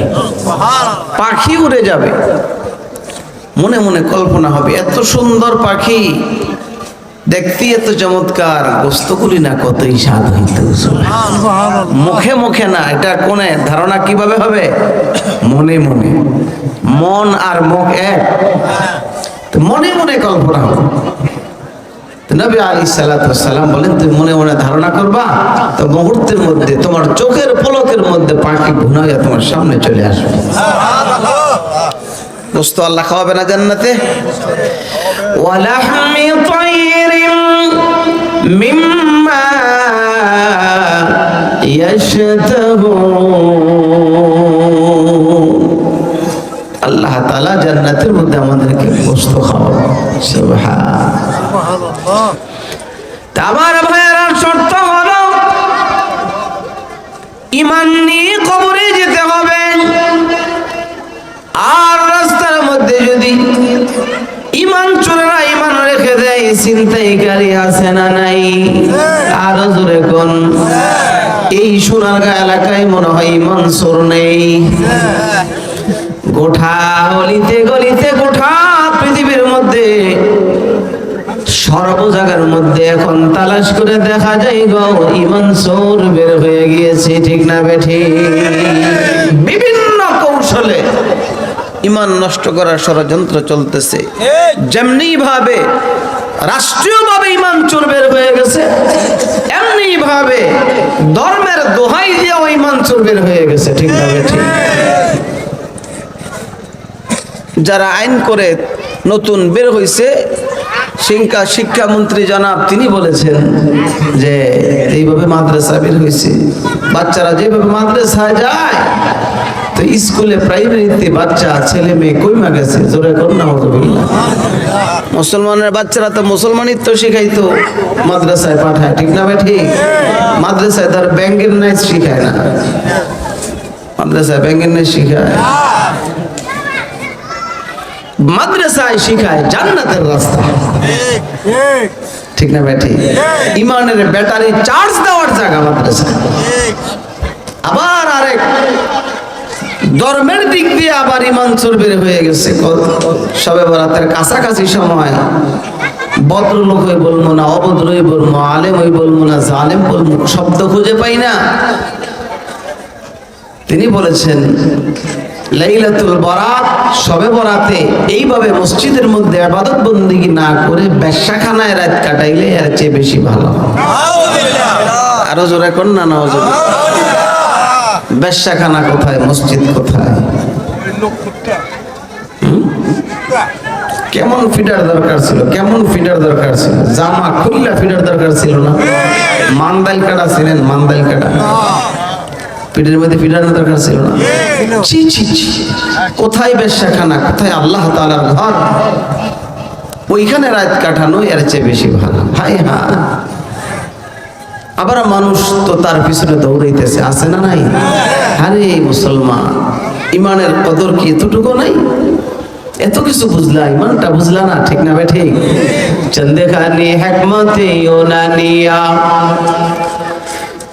পাখি উড়ে যাবে, মনে মনে কল্পনা হবে, এত সুন্দর পাখি, দেখতে এত চমৎকার, গোস্তগুলি না কতই স্বাদ হইত। মুখে মুখে না, এটা কোনে ধারণা কিভাবে হবে? মনে মনে। মন আর মুখ এক, মনে মনে কল্পনা হবে। নবী আলাইহিস সালাতু ওয়াস সালাম বলেন, তুমি মনে মনে ধারণা করবা তো মুহূর্তের মধ্যে তোমার চোখের পলকের মধ্যে পাখি ঘুনাইয়া তোমার সামনে চলে আসবে। গোস্ত আল্লাহ খাওয়াবে না জান্নাতে? ওয়ালাহমি তায়রিম মিম্মা ইয়াশতাহুন। আল্লাহ তাআলা জান্নাতের মধ্যে আমাদেরকে গোস্ত খাওয়াবে। সুবহানাল্লাহ। আমার ভাইয়েরা, শর্ত হলো ঈমান নিয়ে কবরে যেতে হবে। আর রাস্তার মধ্যে যদি ঈমান চোরেরা ঈমান রেখে দেয়, ছিনতাইকারী আছে না নাই? আরো জোরে কোন। এই সোনারগাঁ এলাকায় মনে হয় ঈমান চোর নেই। গোটা গলিতে গলিতে, গোটা পৃথিবীর মধ্যে সর্ব জায়গার মধ্যে এখন তালাশ করে দেখা যায় গো, ঈমান চোর বের হয়ে গিয়েছে, ঠিক না বেঠি? বিভিন্ন কৌশলে ঈমান নষ্ট করার ষড়যন্ত্র চলতেছে। যেমনি ভাবে রাষ্ট্রীয়ভাবে ঈমান চোর বের হয়ে গেছে, এমনি ভাবে ধর্মের দোহাই দিয়েও ঈমান চোর বের হয়ে গেছে, ঠিক না বেঠি? যারা আইন করে নতুন বের হয়েছে, শিক্ষামন্ত্রী জনাব তিনি বলেছেন যে এইভাবে মাদ্রাসা বের হয়েছে, বাচ্চারা যেভাবে মাদ্রাসায় যায় তো স্কুলে প্রাইমারিতে বাচ্চা ছেলে মেয়ে কইমা গেছে, জোরে কর না নাউজুবিল্লাহ। মুসলমানের বাচ্চারা তো মুসলমানিত্ব শিখাইতো, মাদ্রাসায় পাঠায়, ঠিক না ভাই? ঠিক। মাদ্রাসায় তার ব্যাংকের নাইজ শিখায় না, মাদ্রাসায় ব্যাংকের নাইজ শিখায়, মাদ্রাসায় শিখায় জান্নাতের রাস্তা, ঠিক না ভাই? ঠিক। ইমানের ব্যাটারি চার্জ দেওয়ার জায়গা মাদ্রাসা। আবার আরেক ধর্মের দিক দিয়ে আবার ইমান চর্বির হয়ে গেছে। শবে বরাতের কাছাকাছি সময় ভদ্রলোক হয়ে বলবো না, অভদ্র হয়ে বলবো, আলেম হয়ে বলবো না, জালেম বলবো, শব্দ খুঁজে পাই না। তিনি বলেছেন লাইলাতুল বরাত, শবে বরাতে এইভাবে মসজিদের মধ্যে ইবাদত বন্দেগী না করে বেশ্যাখানায় রাত কাটাইলে এর চেয়ে বেশি ভালো। আরো জোরে কোন না নাউজুবিল্লাহ। বেশ্যাখানা কোথায়, মসজিদ কোথায়? কেমন ফিটার দরকার ছিল, কেমন ফিটার দরকার ছিল, জামা খুললা ফিটার দরকার ছিল না? মান্দাইল কাটা ছিলেন, মান্দাইল কাটা পিঠের মধ্যে ফিটার দরকার ছিল না? ছি ছি ছি, কোথায় বেশ্যাখানা, কোথায় আল্লাহ তাআলার ঘর, ওইখানে রাত কাটানো এর চেয়ে বেশি ভালো। হায় হায়। আবার মানুষ তো তার পিছনে দৌড়াইতেছে, আছে না নাই? আরে মুসলমান, ইমানের কদর কি এতটুকু নাই? এত কিছু বুঝলা, ইমানটা বুঝলা না, ঠিক না ভাই? ঠিক। চন্দে খানি হিকমতে ইউনানিয়া,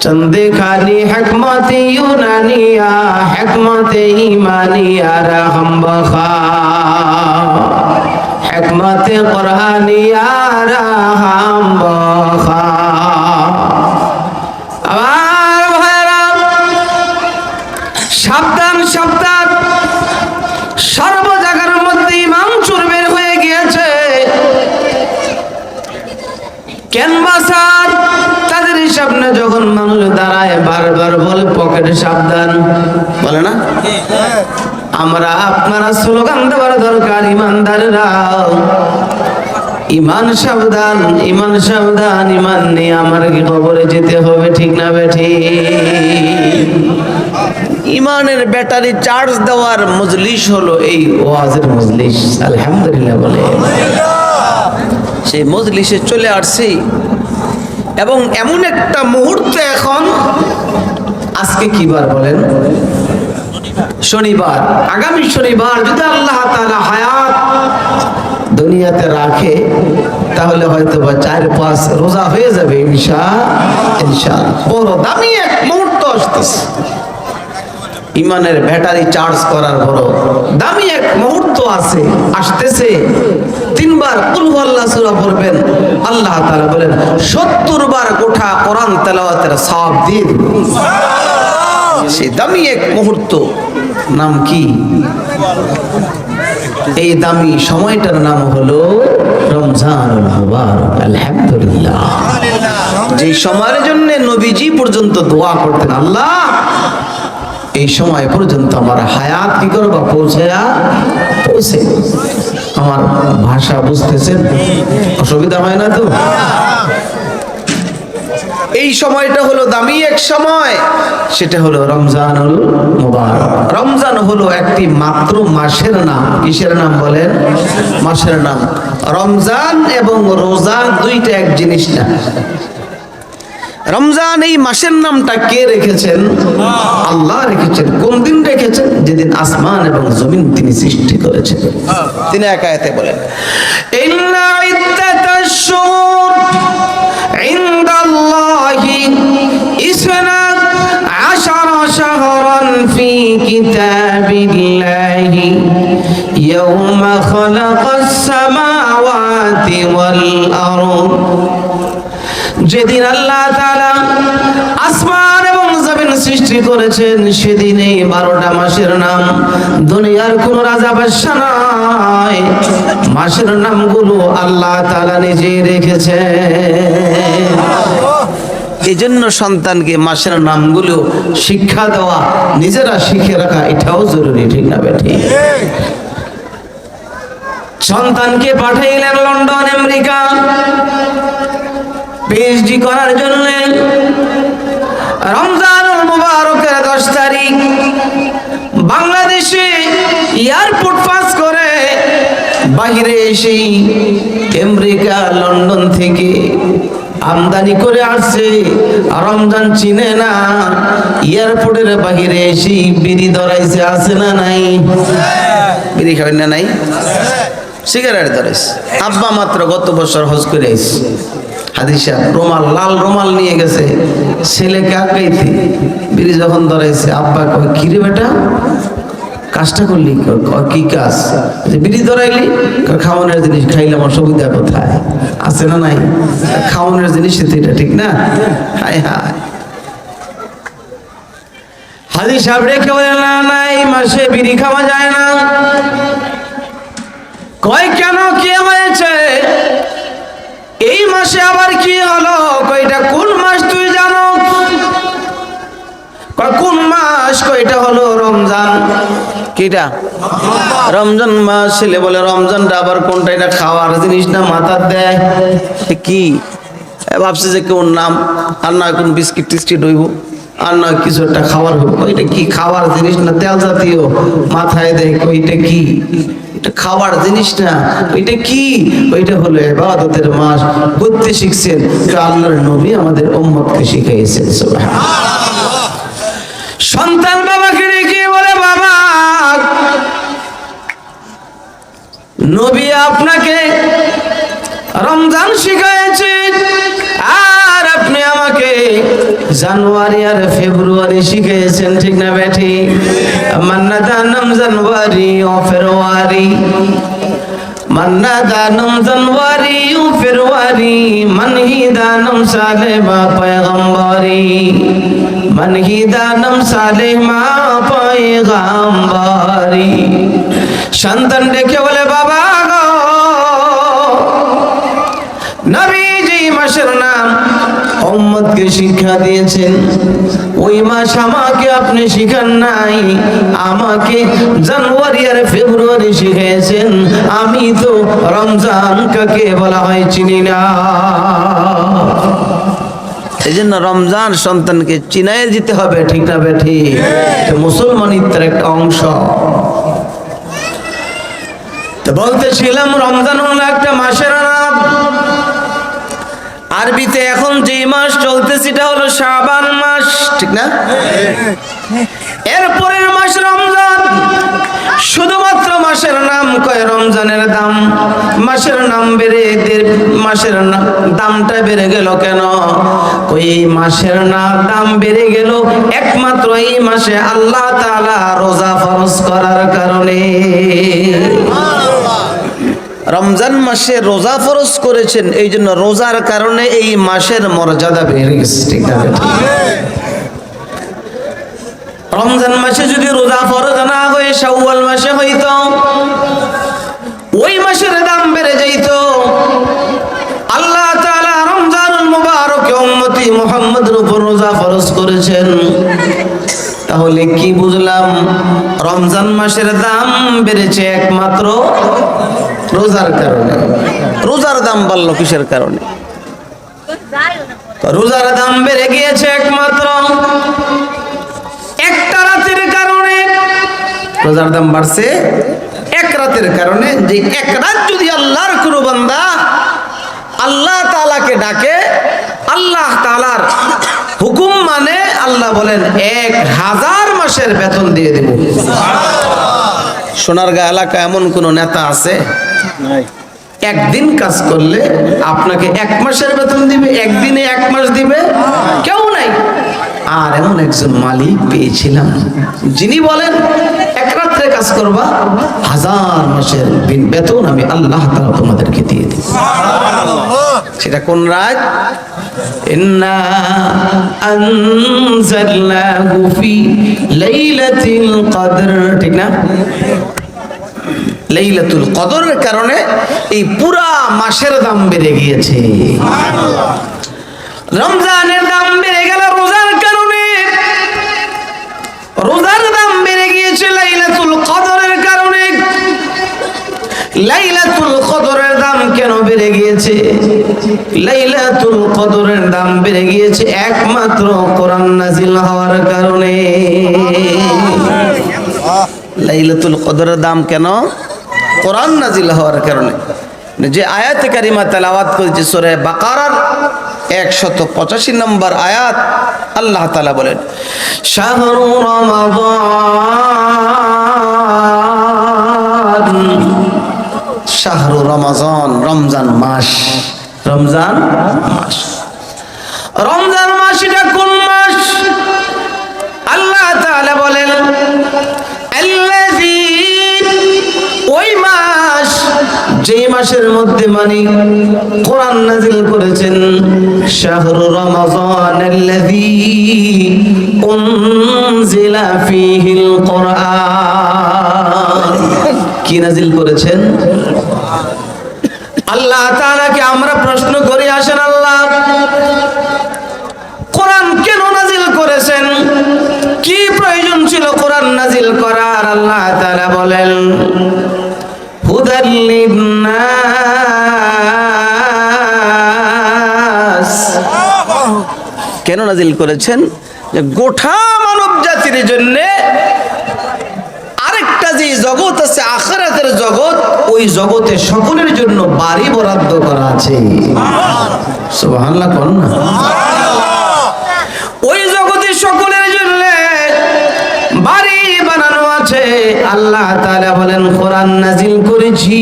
চন্দে খানি হিকমতে ইউনানিয়া, হিকমতে ঈমানিয়া রহম বখা, হিকমতে কুরআনিয়া রহম বখা। সাবধান সাবধান, সর্ব জায়গার মধ্যে ইমাম চুরবের হয়ে গিয়েছে। ক্যানভাসার তাদের সামনে যখন মানুষ দাঁড়ায় বারবার বলে পকেটে সাবধান, বলে না? আমরা আপনারা স্লোগান দেওয়ার দরকার, ইমানদাররা ইমান সাবধান, ইমান সাবধান, ইমান নিয়ে আমার কি কবরে যেতে হবে, ঠিক না বেঠি? ইমানের ব্যাটারি চার্জ দেওয়ার মজলিস হলো এই ওয়াজের মজলিস। আলহামদুলিল্লাহ বলে সেই মজলিসে চলে আসছি, এবং এমন একটা মুহূর্ত, এখন আজকে কি বার বলেন? শনিবার। আগামী শনিবার যদি আল্লাহ তাআলা হায়াত দুনিয়াতে রাখে, তাহলে হয়তো বা 4-5 রোজা হয়ে যাবে ইনশাআল্লাহ। বড় দামি এক মুহূর্ত আসতেছে, ইমানের ব্যাটারি চার্জ করার বড় দামি এক মুহূর্ত আছে, আসতেছে। 3 বার কুল হুয়াল্লাহ সূরা পড়বেন, আল্লাহ তাআলা বলেন 70 বার গোটা কোরআন তেলাওয়াতের সওয়াব দিয়ে দিবেন। সেই দামি এক মুহূর্ত নাম কি? এই দামি সময়টার নাম হলো রমজানুল মুবারক। আলহামদুলিল্লাহ। যে সময়ের জন্য নবীজি পর্যন্ত দোয়া করতেন, আল্লাহ এই সময় পর্যন্ত আমার হায়াত কি করবো, পৌঁছে। আমার ভাষা বুঝতেছেন? অসুবিধা হয় না তো? এই সময়টা হলো দামি এক সময়, সেটা হলো রমজানুল মুবারক। রমজান হলো একটি মাত্র মাসের নাম। কিসের নাম বলেন? মাসের নাম। রমজান এবং রোজা দুইটা এক জিনিস না। রমজান এই মাসের নামটা কে রেখেছেন? আল্লাহ রেখেছেন। কোন দিন রেখেছেন? যেদিন আসমান এবং জমিন তিনি সৃষ্টি করেছেন। তিনি এক আয়াতে বলেন, ইন্না ইদ্দাতাশ শুহুর ইনদাল্লাহি ইসনা আশারা শাহরান ফি কিতাবিল্লাহি ইয়াওমা খালাকাস সামাওয়াতি ওয়াল আরদ। যেদিন আল্লাহ তাআলা আসমান এবং জমিন সৃষ্টি করেছেন, সেদিন এই 12টা মাসের নাম। দুনিয়ার কোন রাজা বাদশা নাই, মাসের নামগুলো আল্লাহ তাআলা নিজে রেখেছেন। এই জন্য সন্তানকে মাসের নামগুলো শিক্ষা দেওয়া, নিজেরা শিখে রাখা, এটাও জরুরি, ঠিক না বেটি? সন্তানকে পাঠাইলেন লন্ডন, আমেরিকা পিএইচডি করার জন্য। রমজানুল মুবারকের 10 তারিখ বাহিরে এসেই আমেরিকা লন্ডন থেকে আমদানি করে আসছে, রমজান চিনে না, এয়ারপোর্টের বাহিরে এসেই বিড়ি ধরাইছে, আছে না নাই? বিড়ি খাবেন না নাই? সিগারেট ধরাইছে। আব্বা মাত্র গত বছর হজ করে আইছে, হাদিস সাহেব রুমাল, লাল রুমাল নিয়ে গেছে ছেলেকে আঁকাইতে, বিড়ি যখন ধরাইছে আব্বা কয় কি রে বেটা কাজটা করলি? কি কাজ? বিড়ি ধরাইলি? খাওয়ানোর জিনিস খাইলাম, অসুবিধা কোথায়? আছে না নাই? খাওয়ানোর জিনিস এটা ঠিক না? হায় হায়। হাজি সাহেব রেখে বলে না না এই মাসে বিড়ি খাওয়া যায় না। কয় কেন, কি হয়েছে? এই মাসে আবার কি হলো? কয়টা কোন মাস তুই জানো? কোন মাস? কয়টা হলো রমজান। কিটা? রমজান মাস। ছেলে বলে রমজানটা আবার কোনটা? এটা খাওয়ার জিনিস না মাথার দেয় কি? ভাবছে যে কোন নাম, আর না কোন বিস্কিট টিস্কিট হইব, আর না কিছু একটা খাবার হইব। এটা কি খাওয়ার জিনিস না? তেল জাতীয় মাথায় দেয়। ওইটা কি? এটা খাওয়ার জিনিস না। ওইটা কি? ওইটা হলো ইবাদতের মাস। বুঝতে শিখছেন আল্লাহর নবী আমাদের উম্মতকে শিখাইছেন। সুবহানাল্লাহ। সন্তান বাবাকে রেখে বলে বাবা নবী আপনাকে রমজান শিখাইছে, আর আপনি আমাকে জানুয়ারি আর ফেব্রুয়ারি শিখিয়েছেন, ঠিক না বেঠি? মান্না দানম জানুয়ারি ও ফেব্রুয়ারি, মান্না দানম জানুয়ারি ও ফেব্রুয়ারি, মানহি দানম সালে বা পয়গম্বরি, মানহি দানম সালে মা পয়গম্বরি। সন্তান ডেকে বলে বাবা গো নবীজি মাসের নাম উম্মতকে শিক্ষা দিয়েছেন, ওই মাস আমাকে আপনি শিখান নাই, আমাকে জানুয়ারি আর ফেব্রুয়ারি শিখিয়েছেন। আমি তো রমজান কাকে বলা হয় চিনি না। এই জন্য রমজান সন্তানকে চিনায় দিতে হবে, ঠিক না বেঠি? মুসলমানিত্বের একটা অংশ। তো বলতেছিলাম রমজান হলো একটা মাসের নাম। আরবিতে এখন যে মাস চলতেছে সেটা হলো শাবান মাস, ঠিক না? এরপরের মাস রমজান। শুধুমাত্র মাসের নাম কয়, রমজানের দাম, মাসের নাম বেড়ে, মাসের দামটা বেড়ে গেল কেন? কই এই মাসের দাম বেড়ে গেল একমাত্র এই মাসে আল্লাহ তাআলা রোজা ফরজ করার কারণে। রমজান মাসে রোজা ফরজ করেছেন, এই জন্য রোজার কারণে এই মাসের মর্যাদা বেড়ে গেছে, ঠিক না? রমজান মাসে যদি রোজা ফরজ না হয়ে শাওয়াল মাসে হইতো, ওই মাসের দাম বেড়ে যাইত। আল্লাহ তাআলা রমজানুল মুবারকে উম্মতি মুহাম্মদের উপর রোজা ফরজ করেছেন। তাহলে কি বুঝলাম? রমজান মাসের দাম বেড়েছে একমাত্র রোজার কারণে। রোজার দাম বাড়লো কিসের কারণে? রোজার দাম বেড়ে গিয়েছে একমাত্র একটা রাতের কারণে। রোজার দাম বাড়ছে এক রাতের কারণে। যে এক রাত যদি আল্লাহর কোন বান্দা আল্লাহ তাআলাকে ডাকে, আল্লাহ তাআলার হুকুম মানে, আল্লাহ বলেন 1000 মাসের বেতন দিয়ে দেব। সোনারগাঁ এলাকা এমন কোন নেতা আছে একদিন কাজ করলে আপনাকে 1 মাসের বেতন দিবে, একদিনে 1 মাস দিবে? কেউ নাই। আর এমন একজন মালিক পেয়েছিলাম যিনি বলেন 1 রাত্রে কাজ করবা, 1000 মাসের বেতন আমি আল্লাহ তাআলা তোমাদেরকে দিয়ে দেব। সেটা কোন রাত? ইন্না আনজালনাহু ফি লাইলাতুল কদর, ঠিক না? লাইলাতুল কদরের কারণে এই পুরা মাসের দাম বেড়ে গিয়েছে। রমজানের দাম বেড়ে গেল রোজার কারণে, রোজার দাম বেড়ে গিয়েছে লাইলাতুল কদরের কারণে। লাইলাতুল কদরের দাম কেন বেড়ে গিয়েছে? লাইলাতুল কদরের দাম বেড়ে গিয়েছে একমাত্র কোরআন নাযিল হওয়ার কারণে। লাইলাতুল কদরের দাম কেন? কোরআন নাজিল হওয়ার কারণে যে আয়াতে কারিমা তেলাওয়াত করেছে সূরা বাকারার 185 নম্বর আয়াত, আল্লাহ তাআলা বলেন শাহরু রমাদান, শাহরু রমাজান, রমজান মাস। রমজান মাস, রমজান মাস এটা কোন মাস? আল্লাহ তাআলা বলেন আল্লাযী, ওই মাস যেই মাসের মধ্যে মানে কোরআন নাযিল করেছেন। শাহরু রমাজান আল্লাযী উনজিলা ফীহিল কোরআন, কি নাযিল করেছেন? আল্লাহ তাআলাকে আমরা প্রশ্ন করি, আসেন আল্লাহ কোরআন কেন নাযিল করেছেন? কি প্রয়োজন ছিল কোরআন নাযিল করার? আল্লাহ তাআলা বলেন হুদাল লিন্নাস, কেন নাযিল করেছেন? যে গোটা মানব জাতির জন্য আরেকটা যে জগৎ আছে আখিরাতের জগৎ, ওই জগতে সকলের জন্য বাড়ি বরাদ্দ করা আছে। সুবহানাল্লাহ কোন না? ওই জগতে সকলের জন্য বাড়ি বানানো আছে। আল্লাহ তাআলা বলেন কোরআন নাযিল করেছি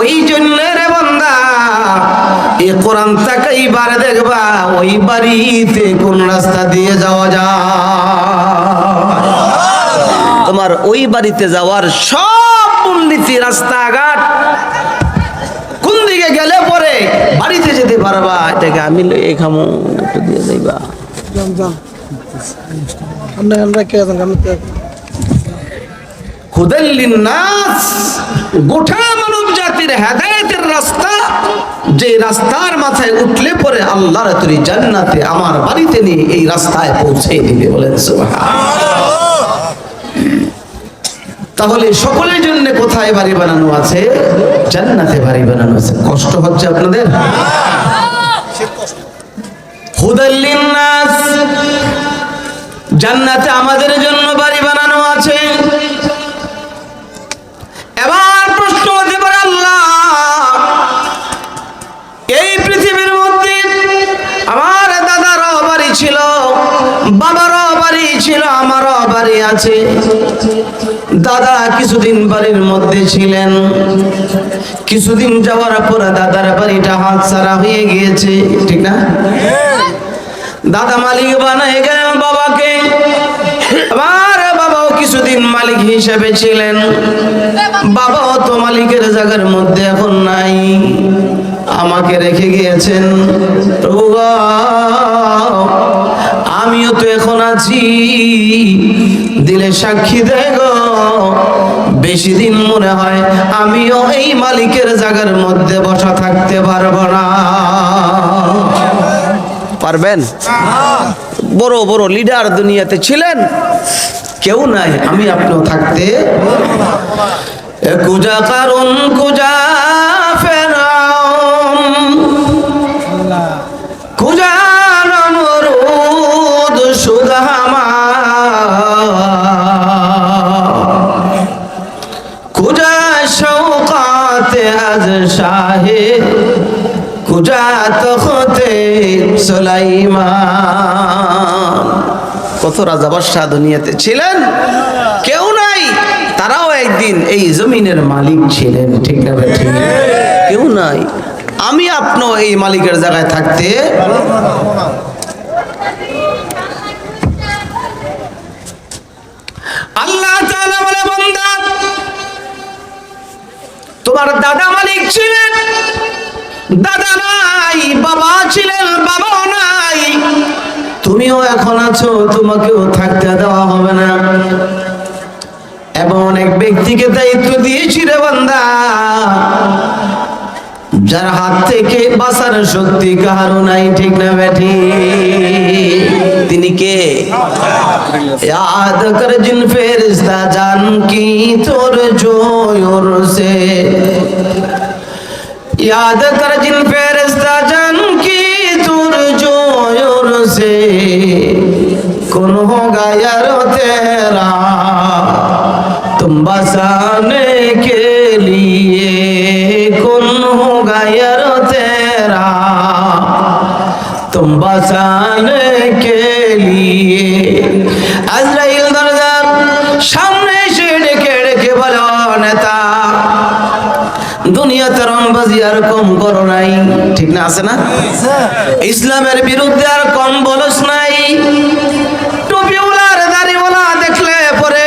ওই জন্য রে বান্দা, এই কোরআন তাকাইবার দেখবা ওই বাড়িতে কোন রাস্তা দিয়ে যাওয়া যায়। তোমার ওই বাড়িতে যাওয়ার সব মূলনীতি, রাস্তাঘাট কোন দিকে গেলে পরে বাড়িতে যেতে পারবা, এটাকে আমি এই খামো একটু দিয়ে যাইবা। হুদাল লিন্নাস, গোটা মানব জাতির হেদায়েতের রাস্তা, যে রাস্তার মাথায় উঠলে পরে আল্লাহর তৈরি জান্নাতে আমার বাড়িতে নিয়ে এই রাস্তায় পৌঁছে দিবে। বলেন সুবহানাল্লাহ। তাহলে সকলের জন্য কোথায় বাড়ি বানানো আছে? জান্নাতে বাড়ি বানানো আছে। কষ্ট হচ্ছে আপনাদের? হুদাল লিন্নাস, জান্নাতে আমাদের জন্য বাড়ি বানানো আছে। এবার প্রশ্ন হতে পারে আল্লাহ এই পৃথিবীর মধ্যে আমার দাদারও বাড়ি ছিল, বাবারও বাড়ি ছিল, আমারও বাড়ি আছে। দাদা কিছুদিন বাড়ির মধ্যে ছিলেন, কিছুদিন যাওয়ার পরে দাদার বাড়িটা হাতছাড়া হয়ে গিয়েছে, ঠিক না? দাদা মালিক বানায় গেলেন বাবাকে, আবার বাবাও কিছুদিন মালিক হিসেবে ছিলেন। বাবাও তো মালিকের জায়গার মধ্যে এখন নাই, আমাকে রেখে গিয়েছেন। প্রভু গো, আমিও তো এখন আছি, দিলে সাক্ষী দেয় গো, বেশি দিন মনে হয় আমিও এই মালিকের জায়গার মধ্যে বসা থাকতে পারবো না। পারবেন? বড় বড় লিডার দুনিয়াতে ছিলেন, কেউ নাই, আমি আপনিও থাকতে। কুজা কারণ কুজা ফেরাউন, কুজা নমরুদ সুদামা, কুজা শৌকাতে আজ শাহে, কুজা তখতে সুলাইমান। কত রাজা বাদশাহ দুনিয়াতে ছিলেন, কেউ নাই, তারাও একদিন এই জমিনের মালিক ছিলেন, ঠিক না? ঠিক, কেউ নাই, আমি আপনিও এই মালিকের জায়গায় থাকতে। আল্লাহ তাআলা বলে বান্দা, তোমার দাদা মালিক ছিলেন, দাদা নাই, বাবা ছিলেন, বাবাও নাই, তুমিও এখন আছো, তোমাকেও থাকতে দেওয়া হবে না। এবং অনেক ব্যক্তিকে দায়িত্ব দিয়েছি রে বান্দা, যার হাত থেকে বাঁচার শক্তি কারো নাই, ঠিক না বেঠি? তিনি কে? याद कर जिन फेरिस्ता जान की तोर जोर से, याद कर जिन फेरिस्ता जान की तोर जोर से, कौन होगा यार तेरा तुम बसाने के बचाने के लिए। আজরাইল দরজার সামনে এসে ডেকে ডেকে বলে, নেতা দুনিয়াতে রংবাজি আর কম করো নাই, ঠিক না? আছে না? ইসলামের বিরুদ্ধে আর কম বলস নাই। টুপিওয়ালা আর দাড়িওয়ালা দেখলে পরে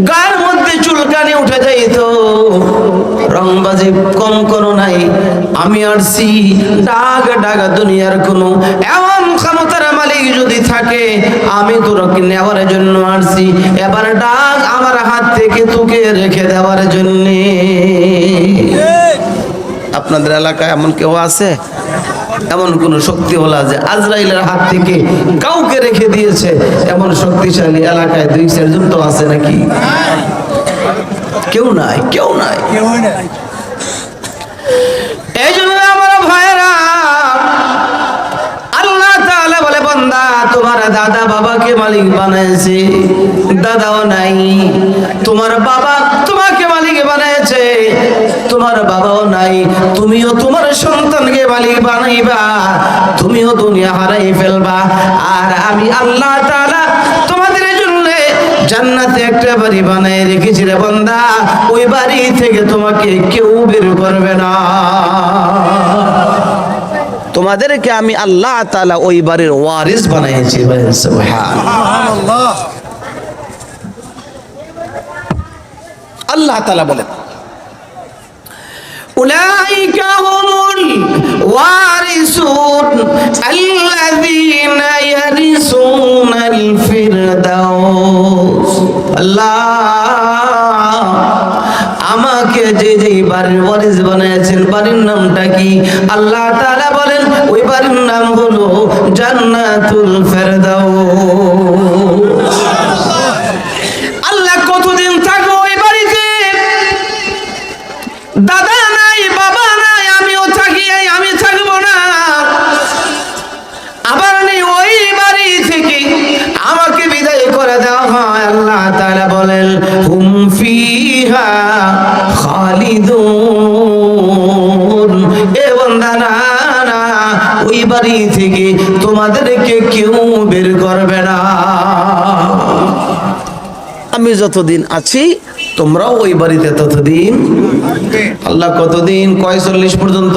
গায়ের মধ্যে চুলকানি উঠে যাইত। রংবাজি কম করো নাই। আমি আসছি ডাক ডাক, দুনিয়ার কোনো এমন ক্ষমতার মালিক যদি থাকে আমি তোকে নেওয়ার জন্য আসছি। এবার ডাক আমার হাত থেকে তোকে রেখে দেওয়ার জন্য। আপনাদের এলাকায় এমন কেউ আছে? এমন কোন শক্তিওয়ালা যে আজরাইলের হাত থেকে কাউকে রেখে দিয়েছে এমন শক্তিশালী এলাকায় 2-4 জন তো আছে নাকি? কেউ নাই, কেউ নাই। এই জন্য আমার ভাইরা, আল্লাহ তাআলা বলে, বান্দা তোমার দাদা বাবাকে মালিক বানাইছে, দাদাও নাই। তোমার বাবা তোমাকে মালিক বানাইছে, তোমার বাবাও নাই। তুমিও তোমার সন্তানকে মালিক বানাইবা, তুমিও দুনিয়া হারাই ফেলবা। আর আমি আল্লাহ তাআলা তোমাদের জন্য জান্নাতে একটা বাড়ি বানায় রেখেছি রে বান্দা, ওই বাড়ি থেকে তোমাকে কেউ বের করবে না। তোমাদেরকে আমি আল্লাহ তাআলা ওই বাড়ির ওয়ারিস বানাইছি। সুবহানাল্লাহ। আল্লাহ তাআলা বলেন, উলাইকা হুমুল ওয়ারিসুন আল্লাযীনা ইয়ারিসুনাল ফিরদাউস। আল্লাহ আমাকে যে যে বাড়ির ওয়ারিস বানিয়েছেন, বাড়ির নামটা কি? আল্লাহ তাআলা বলেন ওই বাড়ির নাম হলো জান্নাতুল ফিরদাউস। আল্লাহ কতদিন থাকবো ওই বাড়িতে? দাদা নাই, বাবা নাই, আমিও থাকি, আমি থাকবো না। আবার নেই ওই বাড়ি থেকে আমাকে বিদায় করে দেওয়া হয়। আল্লাহ তাআলা বলেন হুম ফিহা খালিদুন। এ বান্দা না, ওই বাড়ি থেকে তোমাদেরকে কেউ বের করবে না। আমি যতদিন আছি তোমরাও ওই বাড়িতে ততদিন। আল্লাহ কতদিন? 40 পর্যন্ত।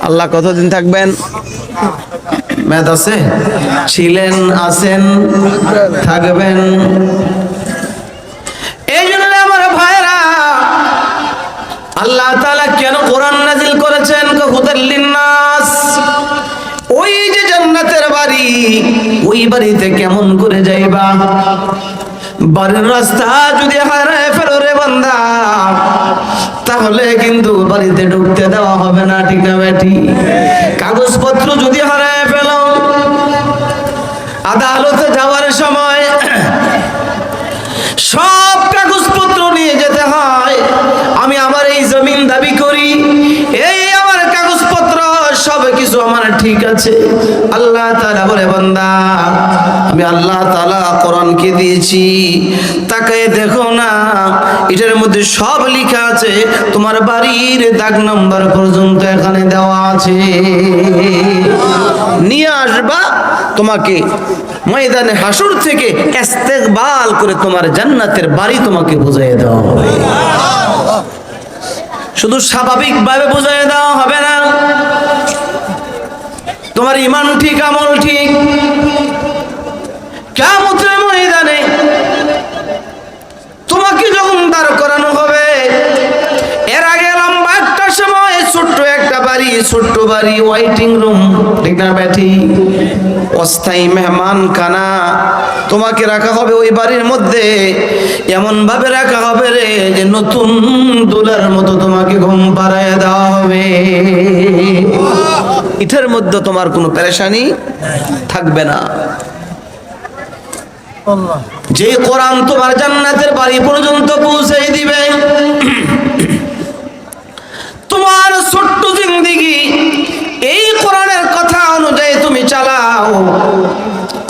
আল্লাহ কতদিন থাকবেন? মেয়াদ আছে? ছিলেন, আছেন, থাকবেন। এই জন্য আমার ভাইরা, আল্লাহ তাআলা কেন কোরআন নাজিল করেছেন? হুদাল লিন্নাস। ওই যে জান্নাতের বাড়ি, ওই বাড়িতে কেমন করে যাইবা? বাড়ির রাস্তা যদি হারায় ফেলো রে বান্দা, তাহলে কিন্তু বাড়িতে ঢুকতে দেওয়া হবে না, ঠিক না বেটি? কাগজপত্র যদি হারায় ফেলো, আদালতে যাওয়ার সময় সব কাগজপত্র নিয়ে যেতে হয়। আমি আমার এই জমিন দাবি করি, এই আমার কাগজপত্র সব কিছু আমার ঠিক আছে। আল্লাহ তাআলা বলে, বান্দা আমি আল্লাহ তাআলা কোরআনকে দিয়েছি, তাকায় দেখো না, এটার মধ্যে সব লেখা আছে। তোমার বাড়ির দাগ নাম্বার পর্যন্ত এখানে দেওয়া আছে। নিয়ে আসবা, তোমাকে ময়দানে হাসর থেকে ইস্তেকবাল করে তোমার জান্নাতের বাড়ি তোমাকে বুঝিয়ে দেওয়া হবে। শুধু স্বাভাবিকভাবে বুঝিয়ে দেওয়া হবে না, তোমার ঈমান ঠিক, আমল ঠিক। কিয়ামতের ময়দানে তোমাকে যখন দাঁড় করানো হবে, এর আগে লম্বা একটা সময় ছোট্ট একটা বাড়ি, ছোট্ট বাড়ি, ওয়েটিং রুম, ঠিক না বেটি? অস্থায়ী মেহমান খানা তোমাকে রাখা হবে ওই বাড়ির মধ্যে। এমন ভাবে রাখা হবে রে যে নতুন দোলার মতো তোমাকে ঘুম পাড়ায় দেওয়া হবে। এটার মধ্যে তোমার কোনো পেরেশানি থাকবে না। যে কোরআন তোমার জান্নাতের বাড়ি পর্যন্ত পৌঁছে দিবে, তোমার ছোট্ট জিন্দেগি এই কোরআনের কথা অনুযায়ী তুমি চালাও,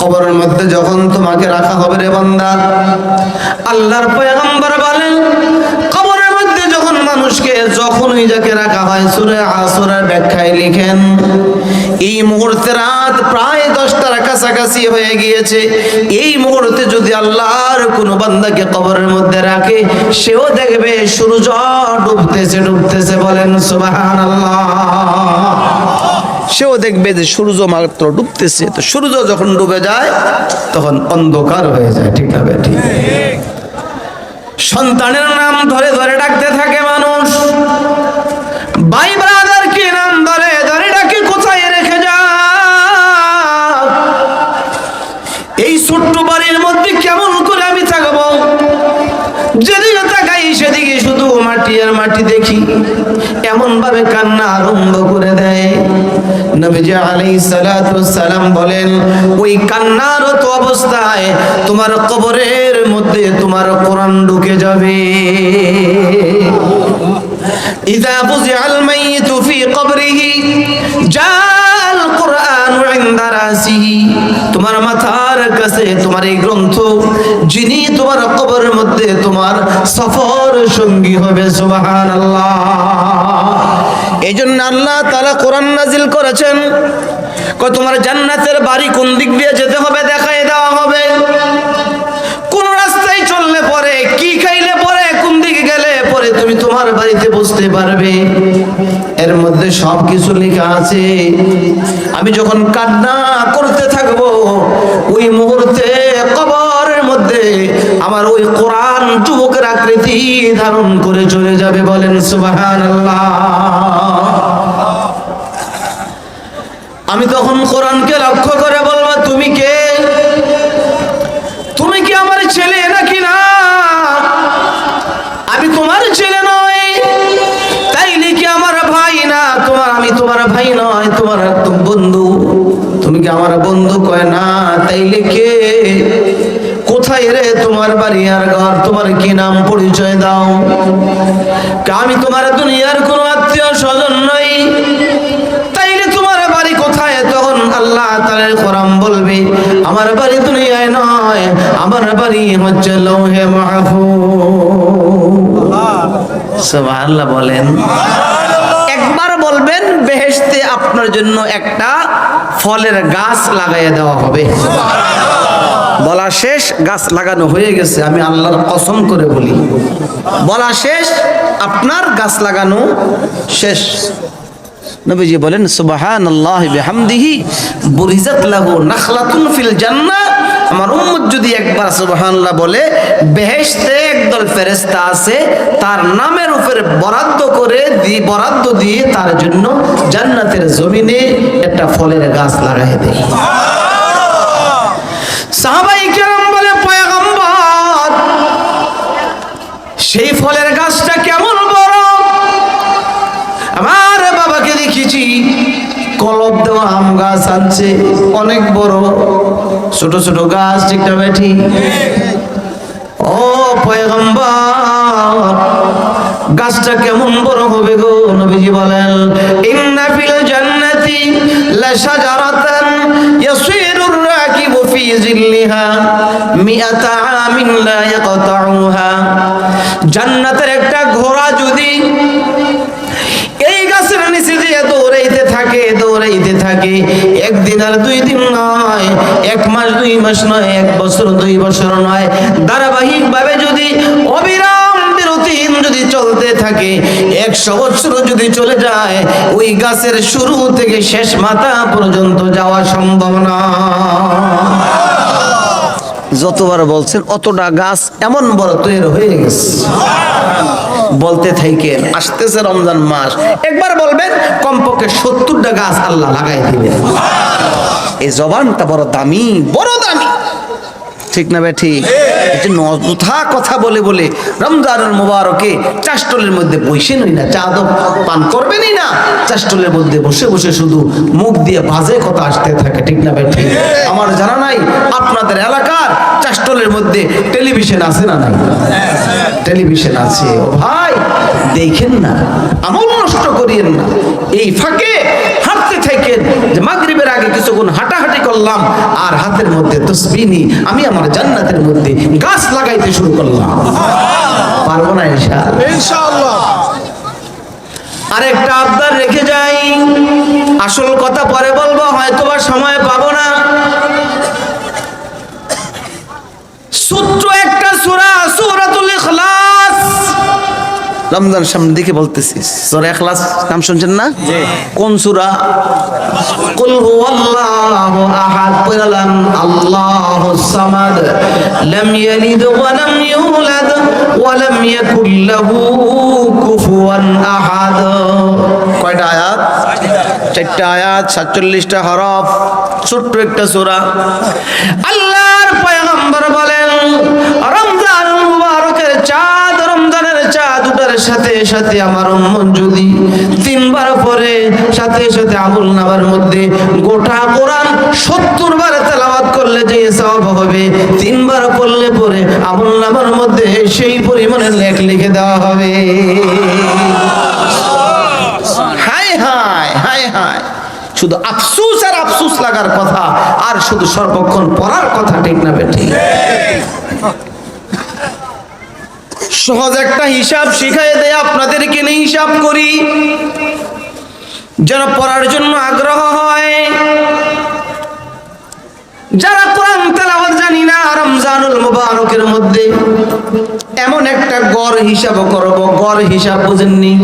কবরের মধ্যে যখন তোমাকে রাখা হবে রে বান্দা, আল্লাহর পয়গম্বর বলেন কবরের মধ্যে যখন মানুষকে যখন ওই যাকে রাখা হয়, সূরা আসরের ব্যাখ্যায় লিখেন এই মুহূর্তে রাত প্রায় 10টার কাছাকাছি হয়ে গিয়েছে। এই মুহূর্তে যদি আল্লাহর কোনো বান্দাকে কবরের মধ্যে রাখে, সেও দেখবে সূর্য ডুবতেছে ডুবতেছে, বলেন সুবহানাল্লাহ। সেও দেখবে যে সূর্য মাত্র ডুবতেছে। তো সূর্য যখন ডুবে যায় তখন অন্ধকার হয়ে যায়, ঠিক না ঠিক? সন্তানের নাম ধরে ধরে ডাকতে থাকে মানুষ, ভাই ব্রাদার কি নাম ধরে ধরে ডাকে, কোথায় রেখে যা। এই ছোট্ট বাড়ির মধ্যে কেমন করে আমি থাকবো? যেদিকে তাকাই সেদিকে শুধু মাটি আর মাটি দেখি, এমন ভাবে কান্না আরম্ভ করে দেয়। নবীজি আলাইহিস সালাতু ওয়াস সালাম বলেন, ওই কান্নারত অবস্থায় তোমার কবরের মধ্যে তোমার কোরআন ঢুকে যাবে। ইযা ফুজিআল মাইয়িতু ফি কবরিহি জাআল কুরআনু ইনদা রাসিহি, তোমার মাথার কাছে তোমার এই গ্রন্থ, যিনি তোমার কবরের মধ্যে তোমার সফর সঙ্গী হবে। সুবহানাল্লাহ। এইজন্য আল্লাহ তাআলা কোরআন নাজিল করেছেন, তোমার জান্নাতের বাড়ি কোন দিক দিয়ে যেতে হবে দেখায় দেওয়া হবে। কোন রাস্তায় চললে পরে, কি খাইলে পরে, কোন দিকে গেলে পরে তুমি তোমার বাড়িতে বুঝতে পারবে। এর মধ্যে সবকিছু লেখা আছে। আমি যখন কান্না করতে থাকবো, ওই মুহূর্তে কবরের মধ্যে আমার ওই কোরআন যুবকের আকৃতি ধারণ করে চলে যাবে, বলেন সুবহানাল্লাহ। আমি তখন কোরআনকে লক্ষ্য করে বলবো, তুমি কে? তুমি কি আমার ছেলে নাকি না? আমি তোমার ছেলে নই, তাইলে কি আমার ভাই না? আমি তোমার ভাই নয়, তোমার একদম বন্ধু। তুমি কি আমার বন্ধু? কয় না। তাইলে কে? কোথায় রে তোমার বাড়ি আর ঘর? তোমার কি নাম, পরিচয় দাও। আমি তোমার দুনিয়ার কোনো আত্মীয় স্বজন নই, তাইলে তোমার বাড়ি কোথায়? তখন আল্লাহ তাআলা কোরআন বলবে, আমার বাড়ি দুনিয়ায় নয়, আমার বাড়ি হচ্ছে লৌহে মাহফুজ। সুবহানাল্লাহ বলেন। একবার বলবেন, বেহেশতে আপনার জন্য একটা ফলের গাছ লাগাইয়া দেওয়া হবে। বলা শেষ, গাছ লাগানো হয়ে গেছে। আমি আল্লাহর কসম করে বলি, বলা শেষ, আপনার গাছ লাগানো শেষ। নবীজি বলেন, সুবহানাল্লাহি বিহামদিহি বুরিজাত লাহু নাখলাতুন ফিল জান্নাহ। আমার উম্মত যদি একবার সুবহানাল্লাহ বলে, বেহেশতে একদল ফেরেশতা আছে, তার নামের উপরে বরাদ্দ দিয়ে তার জন্য জান্নাতের জমিনে একটা ফলের গাছ লাগাই দেয়। সাহাবায়ে কেরাম বলে, পয়গম্বর, সেই ফলের গাছটা কেমন বড়? আমার বাবাকে দেখেছি কলব দেওয়া আম গাছ আনছে, অনেক বড়, ছোট ছোট গাছ, ঠিক না বেঠি? ও পয়গম্বর, গাছটা কেমন বড় হবে গো? নবীজি বলেন, ইন্না ফিল জান্নাতি লাশাজারাতান ইয়াসিরুর রাকিবু ফি জিল্লিহা মিআতা আমিন লা ইয়াকতাউহা। জান্নাতের একটা ঘোড়া যদি এই গাছের নিচে দিয়ে দৌড়াইতে থাকে, একদিন আর 2 দিন নয়, 1 মাস 2 মাস নয়, 1 বছর 2 বছর নয়, ধারাবাহিক ভাবে যদি অবিরাম বিরতিহীন যদি চলতে থাকে, 100 বছর যদি চলে যায়, ওই গাছের শুরু থেকে শেষ মাথা পর্যন্ত যাওয়া সম্ভব না। যতবার বলছেন অতটা গাছ এমন বড় তৈরি হয়ে গেছে। বলতে থাকেন, আসতেছে রমজান মাস, একবার বলবেন কমপক্ষে 70টা গাছ আল্লাহ লাগাই দিবেন। এই জবানটা বড় দামি, বড় দামি, ঠিক না ভাই? ঠিক। কথা বলে বলে রমজানুল মুবারকে চাষটলের মধ্যে বসে নই না, চা তো পান করবেনই না, চাষটলের মধ্যে বসে বসে শুধু মুখ দিয়ে বাজে কথা আসতে থাকে, ঠিক না ভাই? ঠিক। আমার জানা নাই আপনাদের এলাকার চাষটলের মধ্যে টেলিভিশন আছে না? নাই, টেলিভিশন আছে। ও ভাই, দেখেন না, আমল নষ্ট করিয়েন না। এই ফাঁকে হাঁটতে থাকেন, যে মাগরিবের আগে কিছুক্ষণ হাঁটাহাঁটি করলাম, আর হাতের মধ্যে তাসবিহ নিয়ে আমি আমার জান্নাতের মধ্যে গাছ লাগাইতে শুরু করলাম। পারবো না ইনশাআল্লাহ? আরেকটা আবদার রেখে যাই, আসল কথা পরে বলবো, হয়তো বা সময় পাবো না। ছোট্ট একটা সূরা, সূরাতুল ইখলাস। রমজান সামনে দিকে বলতেছি, সূরা ইখলাস নাম শুনছেন না? কোন সূরা? কুল হুয়াল্লাহু আহাদ, বললাম আল্লাহুস সামাদ, লাম ইয়ালিদ ওয়া লাম ইউলাদ ওয়া লাম ইয়াকুল লাহু কুফুয়ান আহাদ। কয়টা আয়াত? 4টা আয়াত, 47টা হরফ, ছোট্ট একটা সূরা। আল্লাহর পয়গম্বর বলেন, রমজান মুবারকের চাঁদ, রমজানের চাঁদ উঠার সাথে সাথে আমার উম্মত যদি 3 বার পরে সাথে সাথে আমল নামার মধ্যে গোটা কোরআন 70 বার তেলাওয়াত করলে যে সওয়াব হবে, 3 বার পড়লে পরে আমল নামার মধ্যে সেই পরিমাণে লেখ লিখে দেওয়া হবে। হায় হায় হায় হায়, শুধু আফসোস আর আফসোস লাগার কথা, আর শুধু সর্বক্ষণ পড়ার কথা, ঠিক না বেঠিক? সহজ একটা হিসাব শিখাই দেয় আপনাদেরকে, নিয়ে হিসাব করি যেন পড়ার জন্য আগ্রহ হয়। যারা কোরআন তেলাওয়াত জানি না, রমজানুল মুবারকের মধ্যে এমন একটা গড় হিসাব করব। গড় হিসাব বুঝেননি?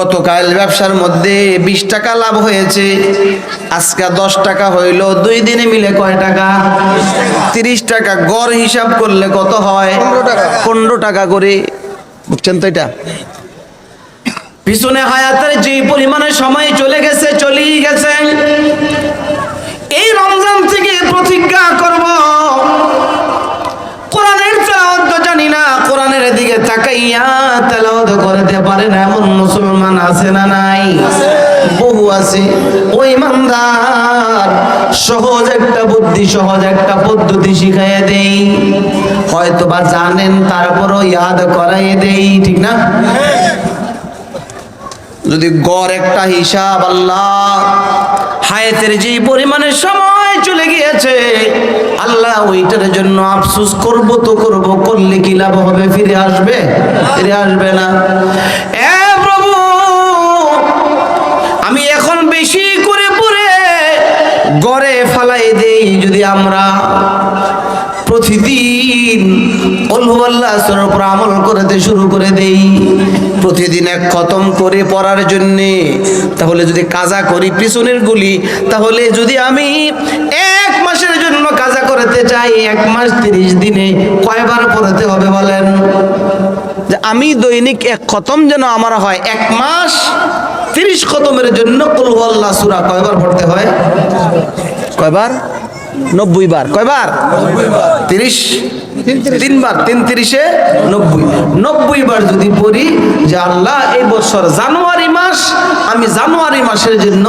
গতকাল ব্যবসার মধ্যে 20 টাকা লাভ হয়েছে, আজকে 10 টাকা হইল, 2 দিনে মিলে কয় টাকা? 30 টাকা। গড় হিসাব করলে কত হয়? 15 টাকা করে। বুঝছেন তো? এটা পিছনে হায়াতের যে পরিমাণে সময় চলে গেছে, চলেই গেছে। এই রমজান থেকে প্রতিজ্ঞা করব, কোরআনের তেলাওয়াত জানি না, কোরআনের দিকে তাকাইয়া তেলাওয়াত করতে পারে না এমন মুসলমান আছে না নাই? বহু আছে। ওই ইমানদার সহজ একটা বুদ্ধি, সহজ একটা পদ্ধতি শিখাইয়া দেই, হয়তো বা জানেন তারপরও ইয়াদ করাইয়ে দেই, ঠিক না? যদি গড় একটা হিসাব, আল্লাহ হায়াতের যে পরিমাণে সময় চলে গিয়েছে, আল্লাহ ওইটার জন্য আফসোস করব তো করব, করলে কি লাভ হবে? ফিরে আসবে? ফিরে আসবে না। এ প্রভু, আমি এখন বেশি করে পড়ে গড়ে ফালাই দেই, যদি আমরা প্রতিদিন কুল হুয়াল্লাহু সূরার উপর আমল করতে শুরু করে দেই, প্রতিদিন 1 খতম করে পড়ার জন্য, তাহলে যদি কাজা করি পিছনের গুলি, তাহলে যদি আমি 1 মাসের জন্য কাজা করতে চাই, 1 মাস 30 দিনে কয়বার পড়তে হবে বলেন? যে আমি দৈনিক 1 খতম যেন আমার হয়, 1 মাস 30 খতমের জন্য কুল হুয়াল্লাহু সূরা কয়বার পড়তে হয়? কয়বার? 90 বার। কয়বার? 30, 3 বার, 3 30 90। 90 বার যদি পড়ি, যে আল্লাহ এই বছর জানুয়ারি মাস, আমি জানুয়ারি মাসের জন্য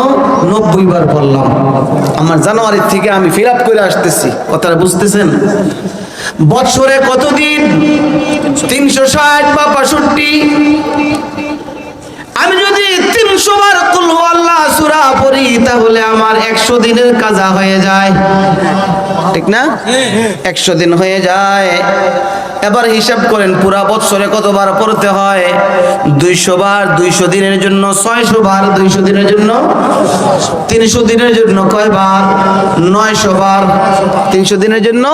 90 বার পড়লাম, আমার জানুয়ারি থেকে আমি ফিল আপ করে আসতেছি। কথাটা বুঝতেছেন? বছরে কতদিন? 360 বা 65। আমি যদি 300 বার কুল হুয়াল্লাহু সূরা পড়ি, তাহলে আমার 100 দিনের কাজা হয়ে যায়, ঠিক না? 100 দিন হয়ে যায়। এবার হিসাব করেন পুরা বছরে কতবার পড়তে হয়? 200 বার। 200 দিনের জন্য 600 বার। 200 দিনের জন্য 300 দিনের জন্য কয়বার? 900 বার। 300 দিনের জন্য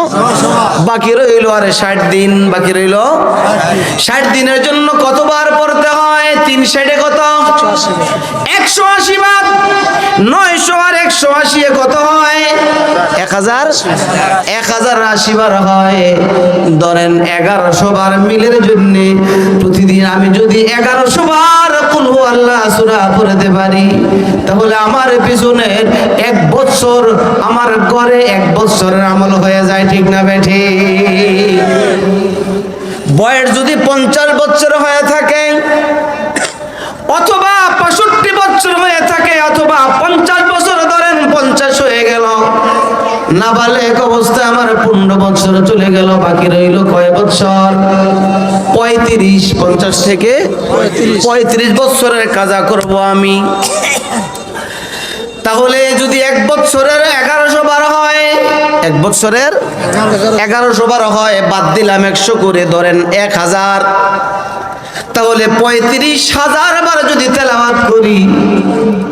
বাকি রইল আরে 60 দিন। বাকি রইল 60 দিনের জন্য কতবার পড়তে হয়? 3 60 কত? 180 বার। 900 আর 180 কত হয়? 1080 বার হয়। ধরেন 1100 বার মিলের জন্য প্রতিদিন আমি যদি 1100 বার কুল হুয়াল্লাহু সূরা পড়তে পারি, তাহলে আমার পিছনে 1 বছর, আমার ঘরে 1 বছরের আমল হয়ে যায়, ঠিক না বেঠি? বয়স যদি 50 বছর হয়ে থাকে, অথবা 65 বছর হয়ে থাকে, অথবা 50 বছর, ধরেন 50 হয়ে গেল, নাবালেগ অবস্থায় আমার 15 বছর চলে গেল, বাকি রইল কয় বছর? 35। 50 থেকে 35 বছরের কাজা করব আমি। তাহলে যদি 1 বছরের 1100 বার হয়, 1 বছরের 1100 বার হয়, বাদ দিলাম 100 করে, ধরেন 1000। তাহলে 35,000 বার যদি তেলাওয়াত করি,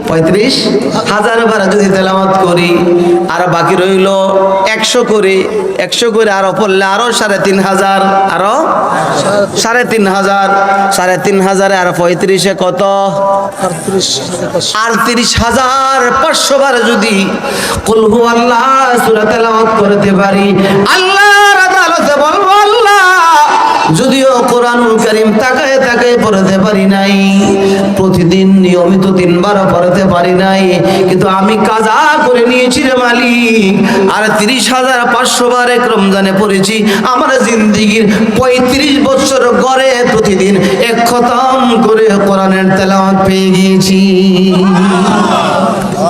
35,000 বার যদি তেলাওয়াত করি, আর বাকি রইল 100 করে, 100 করে আরো পড়লে আরো 3,500, আরো 3,500, 3,500 আর 35 কত? 38,500 বার যদি কুল হুয়াল্লাহ সূরা তেলাওয়াত করতে পারি, আল্লাহর আদালতে বলবো, আল্লাহ যদিও কোরআনুল কারীম তাকায় তাকায় পড়তে পারি নাই, প্রতিদিন নিয়মিত 3 বার পড়তে পারি নাই, কিন্তু আমি কাজা করে নিয়েছি রে মালিক, আর 30,500 বার এক রমজানে পড়েছি। আমার জিন্দেগীর 35 বছর গড়ে প্রতিদিন 1 খতম করে কোরআনের তেলাওয়াত পেয়ে গিয়েছি।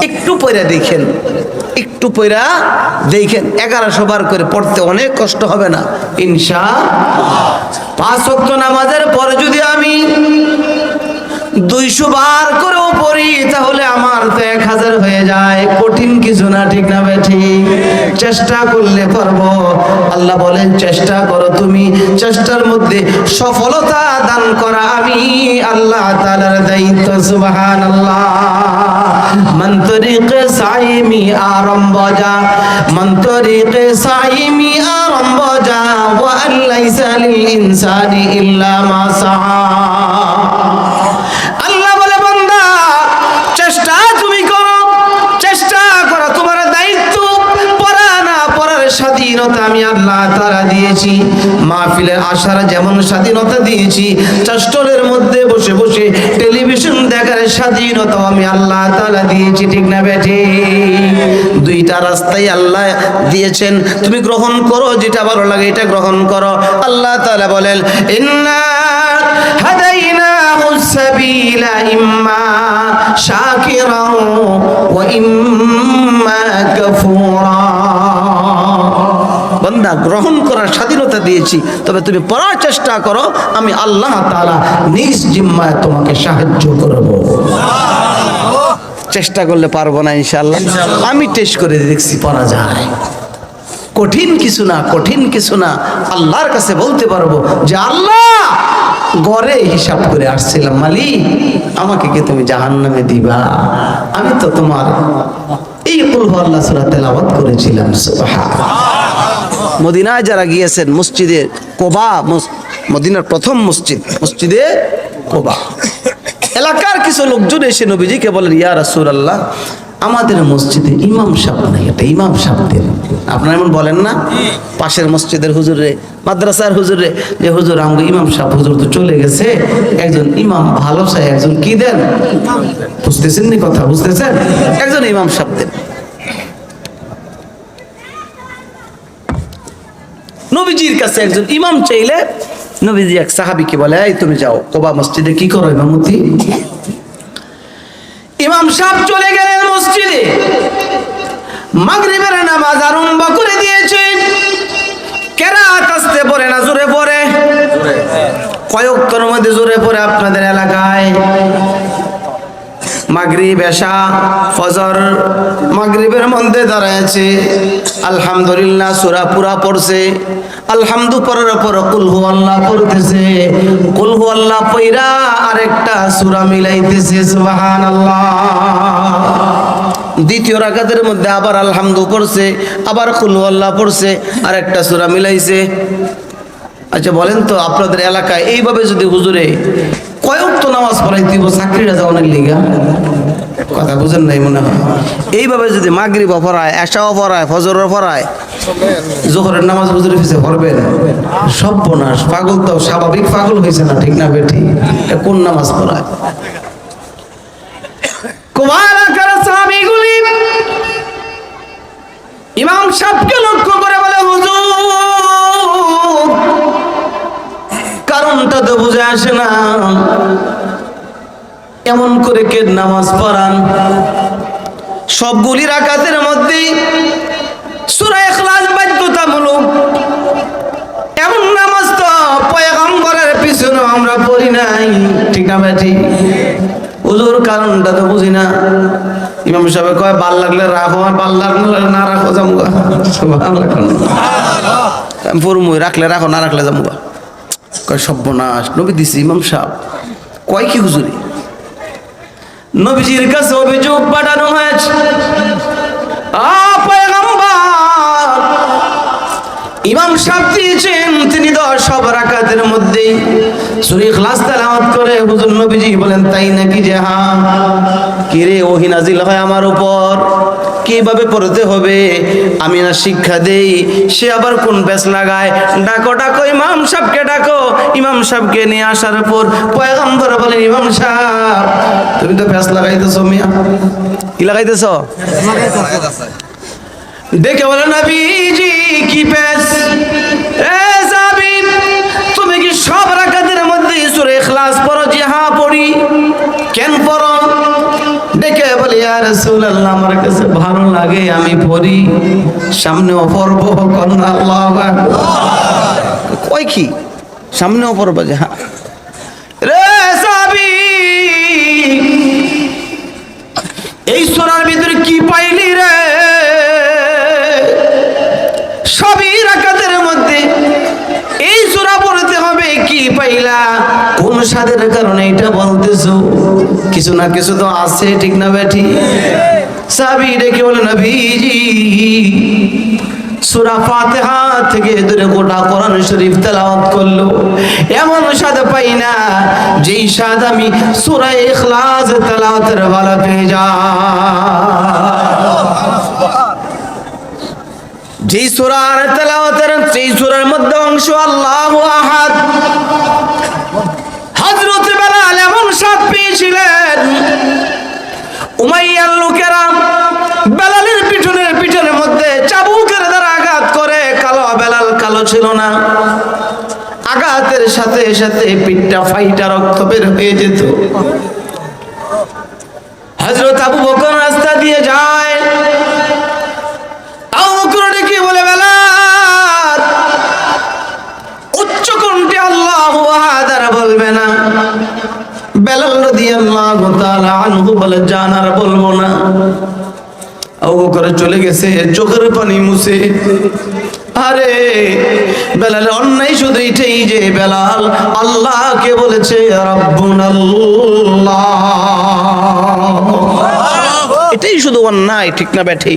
একটু পড়ে দেখেন, একটু পড়া দেখেন, 1100 বার করে পড়তে অনেক কষ্ট হবে না ইনশাআল্লাহ। 5 ওয়াক্ত নামাজের পরে যদি আমি 200 বার করেও পড়ি, তাহলে আমার তো 1000 হয়ে যায়। কঠিন কিছু না, ঠিক না বেঠি? চেষ্টা করলে পারবো। আল্লাহ বলেন চেষ্টা করো তুমি, চেষ্টার মধ্যে সফলতা দান করা আমি আল্লাহ তাআলার দায়িত্ব। সুবহানাল্লাহ। মান তরিকে সাইমি আরম্ভ যা, মান তরিকে সাইমি আরম্ভ যা, ওয়া আল্লাইসা লিল ইনসানি ইল্লা মা সাআ। আল্লাহ বলে বান্দা চেষ্টা তুমি করো, চেষ্টা করো, তোমার দায়িত্ব। পড়া না পড়ার স্বাধীনতা আমি আল্লাহ তাআলা দিয়েছি, মাহফিলে আসার যেমন স্বাধীনতা দিয়েছি, চাষ্টলের মধ্যে বসে বসে টেলিভিশন দেখার স্বাধীনতা আমি আল্লাহ তাআলা দিয়েছি, ঠিক না বেঠি? 2টা রাস্তাই আল্লাহ দিয়েছেন, তুমি গ্রহণ করো, যেটা ভালো লাগে এটা গ্রহণ করো। আল্লাহ তাআলা বলেন ইন্না হাদাইনাহু সাবিলা ইম্মা শাকিরা ওয়া ইম্মা কাফুরা। বান্দা গ্রহণ করার স্বাধীনতা দিয়েছি, তবে তুমি পড়ার চেষ্টা করো, আমি আল্লাহ তাআলা নিজ জিম্মায় তোমাকে সাহায্য করব। চেষ্টা করলে পারবো না ইনশাআল্লাহ? আমি টেস্ট করে দেখছি পড়া যায়। কঠিন কিছু না, কঠিন কিছু না। আল্লাহর কাছে বলতে পারবো যে আল্লাহ গড়ে হিসাব করে আসছিলাম, মালিক আমাকে কি তুমি জাহান্নামে দিবা? আমি তো তোমার এই কুল হুয়াল্লাহ সূরা তেলাওয়াত করেছিলাম। সুবহানাল্লাহ। মদিনায় যারা গিয়েছেন, মসজিদে কোবা, মদিনার প্রথম মসজিদ, মসজিদে কোবা, এলাকার কিছু লোকজন এসে নবীজিকে বলেন, ইয়া রাসূলুল্লাহ আমাদের মসজিদে ইমাম সাহেব নাই, এটা ইমাম সাহেবদের। আপনারা এমন বলেন না পাশের মসজিদের হুজুরে, মাদ্রাসার হুজুরে, যে হুজুর আমগো ইমাম সাহেব হুজুর তো চলে গেছে, একজন ইমাম ভালো চাই, একজন কি দেন? বুঝতেছেন নি কথা? বুঝতেছেন? একজন ইমাম সাহেব দেন। নবীজির কাছে একজন ইমাম চাইলে নবীজি এক সাহাবীকে বলে, এই তুমি যাও কোবা মসজিদে কি করো ইমামতি? ইমাম সাহেব চলে গেলেন মসজিদে, মাগরিবের নামাজ আরম্ভ করে দিয়েছেন। কেরাত আসতে পড়ে না জোরে পড়ে? কয়েকটার মধ্যে জোরে পড়ে আপনাদের এলাকায়? মাগরিব, এশা, ফজর। মাগরিবের মধ্যে দাঁড়ায়ছে, আলহামদুলিল্লাহ সূরা পুরা পড়ছে, আলহামদু পড়ার পর কুল হুয়াল্লাহ পড়তেছে, কুল হুয়াল্লাহ পয়রা আরেকটা সূরা মিলাইতেছে। সুবহানাল্লাহ। দ্বিতীয় রাকাতের মধ্যে আবার আলহামদু পড়ছে, আবার কুল হুয়াল্লাহ পড়ছে, আরেকটা সূরা মিলাইছে। আচ্ছা বলেন তো, আপনাদের এলাকায় এইভাবে যদি হুজুরে কয়েক তো নামাজ পড়াইতে চাকরিটা যাওয়ানোর লিগা, কথা বুঝেন নাই মনে হয়, এইভাবে যদি মাগরিবও পড়ায়, এশাও পড়ায়, ফজরও পড়ায়, জোহরের নামাজ হুজুরের পিছে পড়বেন, সর্বনাশ। পাগল তো স্বাভাবিক পাগল হয়েছে না, ঠিক না বেঠি? এটা কোন নামাজ পড়ায়? সাহাবীগুলি ইমাম সাহেবকে লক্ষ্য করে বলে, হুজুর কারণটা তো বুঝে আসে না, এমন করে কে নামাজ পড়ান? সবগুলি রাকাতের মধ্যে সূরা ইখলাস বাধ্যতামূলক। এমন নামাজ তো পয়গম্বরের পিছনে আমরা পড়ি নাই, ঠিক না বেঠি? হুজুর কারণটা তো বুঝি না। ইমাম সাহেব কয়, ভাল লাগলে রাখো, আর ভাল লাগলে না রাখো, জামুগা। সুবহানাল্লাহ। রাখলে রাখো, না রাখলে জামুগা। কয় সর্বনাশ, নবী দিছে ইমাম সাহেব। কয় কি হুজুরি? নবীজির কাছে অভিযোগ পাঠানো হয়েছে, ইমাম সাহেব দিয়েছেন তিনি 10 রাকাতের মধ্যে সূরা ইখলাস তেলাওয়াত করে। হুজুর নবীজি বলেন তাই নাকি? যে হ্যাঁ। কি রে, ওহী নাজিল হয় আমার উপর, কিভাবে পড়তে হবে আমি না শিক্ষা দেই, সে আবার কোন পেছ লাগায়। ডাকো ডাকো ইমাম সাহেবকে ডাকো। ইমাম সাহেবকে নিয়ে আসার পর পয়গম্বর বলেন, ইমাম সাহেব তুমি তো পেছ লাগাইতেছো মিয়া। কি লাগাইতেছো? দেখে বলে নবীজি কি পেছ? এ সাহাবী তুমি কি সব রাকাতের মধ্যে সূরা ইখলাস পড়ো? জি হ্যাঁ পড়ি। কেন পড়ো? দেখে বলে ইয়া রাসূলুল্লাহ আমার কাছে ভালো লাগে আমি পড়ি, সামনেও পড়বো। কন্না আল্লাহু আকবার। কয় কি সামনেও পড়বো? যে হ্যাঁ। রে সাহাবী এই সূরার ভিতরে কি পাইলি রে? সবই রাকাতের মধ্যে এই সূরা পড়তে হবে, কি পাইলা? কোন স্বাদের কারণে এটা বলতেছো? কিছু না কিছু তো আছে, ঠিক না বেঠি? সাহাবী ডেকে বলে নবীজি সূরা ফাতিহা থেকে ধরে গোটা কোরআন শরীফ তেলাওয়াত করলো, এমন স্বাদ পাই না যেই স্বাদ আমি সূরা ইখলাস তেলাওয়াতের বেলা পেয়ে যাই। যেই সূরার তেলাওয়াতের, সেই সূরার মধ্যে অংশ আল্লাহু আহাদ, হযরত বেলাল এমন স্বাদ পেয়েছিলেন। উমাইয়ার লোকেরা বেলালের পিঠের মধ্যে চাবুকের দ্বারা আঘাত করে। কালো বেলাল কালো ছিল না, আঘাতের সাথে সাথে পিঠটা ফাইটা রক্ত বের হয়ে যেত। হযরত আবু বকর রাস্তা দিয়ে যায়, আবু বকর ডেকে বলে বেলাল উচ্চ কণ্ঠে আল্লাহু আহাদ আর বলবে না। বেলাল রাদিয়াল্লাহু তাআলা আনহু বলে জান আর বলবো না। আবু বকর চলে গেছে, চোখের পানি মুছে। আরে বেলাল অন্যায় শুধু এটাই যে বেলাল আল্লাহকে বলেছে রাব্বুনাল্লাহ, এটাই শুধু অন্যায়, ঠিক না বেঠি?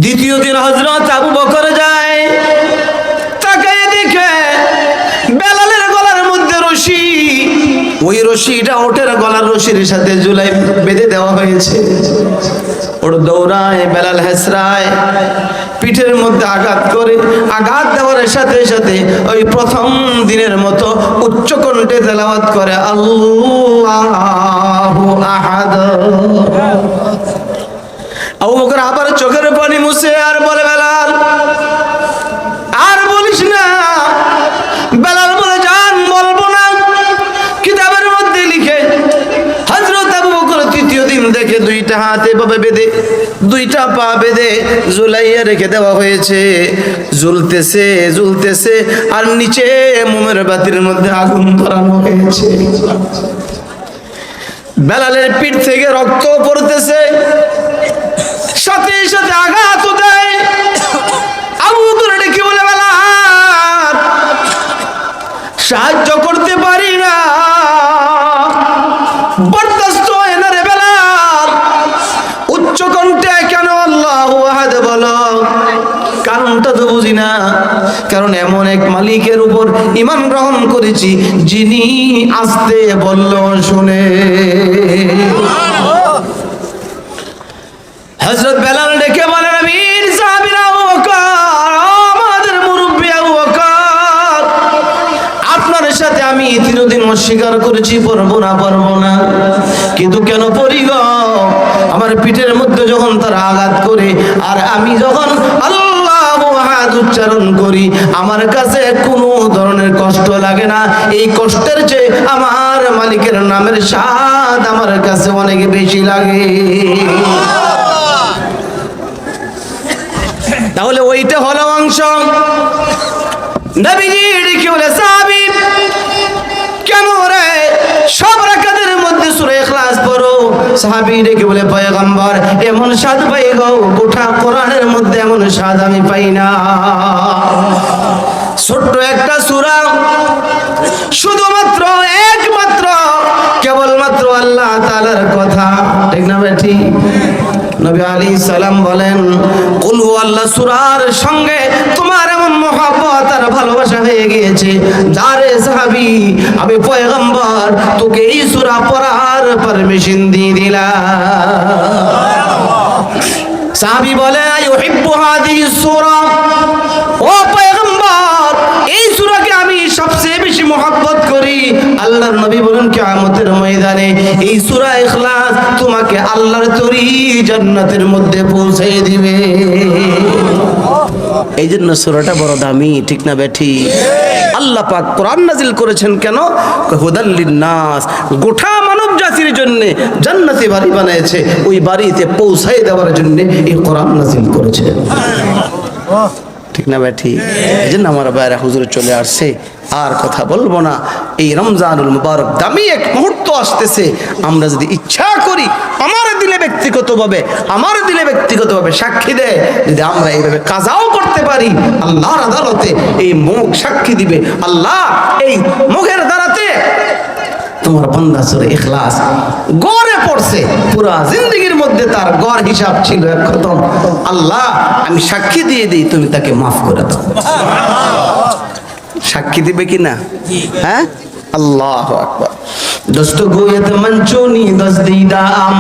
দ্বিতীয় দিন হযরত আবু বকর যায়, তাকায় দেখে বেলালের গলার মধ্যে রশি, ওই রশিটা ওটের গলার রশির সাথে ঝুলাই বেঁধে দেওয়া হয়েছে। ওর দৌড়ায়, বেলাল হেসরায়, পিঠের মধ্যে আঘাত করে। আঘাত দেওয়ার সাথে সাথে ওই প্রথম দিনের মতো উচ্চ কণ্ঠে তেলাওয়াত করে আল্লাহু আহাদ। আবু বকর আবার চোখের পানি মুছে আর বলে বেলাল আর বলিস না। বেলাল বলে জান বলবো না। কিতাবের মধ্যে লিখে হযরত আবু বকর তৃতীয় দিন দেখে দুইটা হাত এভাবে বেঁধে, দুইটা পা বেঁধে ঝুলাইয়া রেখে দেওয়া হয়েছে। ঝুলতেছে ঝুলতেছে আর নিচে মোমের বাতির মধ্যে আগুন ধরানো হয়েছে। বেলালের পিঠ থেকে রক্ত পড়তেছে, সাথে সাথে আঘাত দেয়। আবু বকর ডেকে বলে বেলাল সাহায্য করতে পারি না, বরদাস্ত হয় না রে বেলাল। উচ্চ কণ্ঠে কেন আল্লাহু আহাদ বলো? কারণটা তো বুঝি না। কারণ এমন এক মালিকের উপর ঈমান গ্রহণ করেছি যিনি আস্তে বলল শুনে। হযরত বেলাল ডেকে বলেন আমির সাহাবীরা, আবু বকর আমাদের মুরব্বি আবু বকর, আপনার সাথে আমি তিনদিন অস্বীকার করেছি পড়বো না, কিন্তু কেন পড়ি গো? আমার পিঠের মধ্যে যখন তারা আঘাত করে আর আমি যখন আল্লাহু আহাদ উচ্চারণ করি আমার কাছে কোনো ধরনের কষ্ট লাগে না। এই কষ্টের চেয়ে আমার মালিকের নামের স্বাদ আমার কাছে অনেক বেশি লাগে। তাহলে ওইটা হলো অংশ। নবীজি ডেকে বলে সাহাবী কেন রে সব রাকাতের মধ্যে সূরা ইখলাস পড়ো? সাহাবী ডেকে বলে পয়গম্বর এমন স্বাদ পাই গো, গোটা কোরআনের মধ্যে এমন স্বাদ আমি পাই না। ছোট্ট একটা সূরা, শুধুমাত্র একমাত্র কেবলমাত্র আল্লাহ তাআলার কথা, ঠিক না বেঠি? নবী আলাইহিস সালাম বলেন, কুল হুয়াল্লাহ সূরার সঙ্গে তোমার এমন মহব্বত আর ভালোবাসা হয়ে গিয়েছে, যারে সাহাবী আমি পয়গম্বর তোকে এই সূরা পড়ার পারমিশন দিয়ে দিলাম। সাহাবী বলে, ইউহিব্বু হাদিহিস সূরা, ও পয়গম্বর এই সূরাকে আমি সবচেয়ে বেশি মহব্বত করি। আল্লাহর নবী বলেন, কিয়ামতের ময়দানে এই সূরা ইখলাস তোমাকে আল্লাহর তরি জান্নাতের মধ্যে পৌঁছে দিবে। এই জন্য সূরাটা বড় দামি, ঠিক না বেঠি? আল্লাহ পাক কোরআন নাজিল করেছেন কেন? হুদাল লিন্নাস, গোটা মানব জাতির জন্য জান্নাতি বাড়ি বানিয়েছে, ওই বাড়িতে পৌঁছায় দেওয়ার জন্য এই কোরআন নাজিল করেছে, ঠিক না বেঠি? এই জন্য আমার ভাইরা হুজুরে চলে আসছে, আর কথা বলবো না। এই রমজানুল মুবারক দামি এক মুহূর্ত আসতেছে, আমরা যদি ইচ্ছা করি আমার দিলে ব্যক্তিগতভাবে সাক্ষী দেয়, যদি আমরা এইভাবে কাজাও করতে পারি, আল্লাহর আদালতে এই মুখ সাক্ষী দিবে, আল্লাহ এই মুখের দ্বারাতে তোমার বান্দা সূরা ইখলাস গড়ে পড়ছে, পুরা জিন্দেগীর মধ্যে তার গড় হিসাব ছিল এক খতম, আল্লাহ আমি সাক্ষী দিয়ে দিই, তুমি তাকে মাফ করে দাও। সাক্ষী দিবে কিনা? হ্যাঁ, আল্লাহু আকবার। দোস্ত গোয়েত মঞ্চুনি দসদিদাম,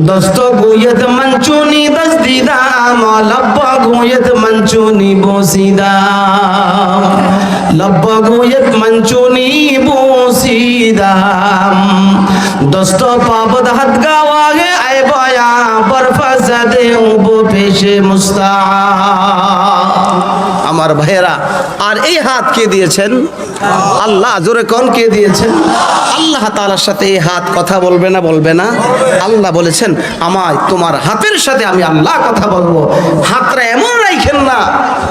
দোস্ত গোয়েত মঞ্চুনি দসদিদাম, লব্বা গোয়েত মঞ্চুনি বসিদাম, লব্বা গোয়েত মঞ্চুনি বসিদাম, দোস্ত পাবদ হাত গাওয়াগে আয় বয়া বরফাজদে উব পেশে মুস্তা। আমার ভাইয়েরা, আর এই হাত কে দিয়েছেন? আল্লাহ। জোরে কোন কে দিয়েছেন? আল্লাহ তাআলার সাথে এই হাত কথা বলবে না? বলবে না? আল্লাহ বলেছেন, আমায় তোমার হাতের সাথে আমি আল্লাহ কথা বলবো। হাতটা এমন রাখেন না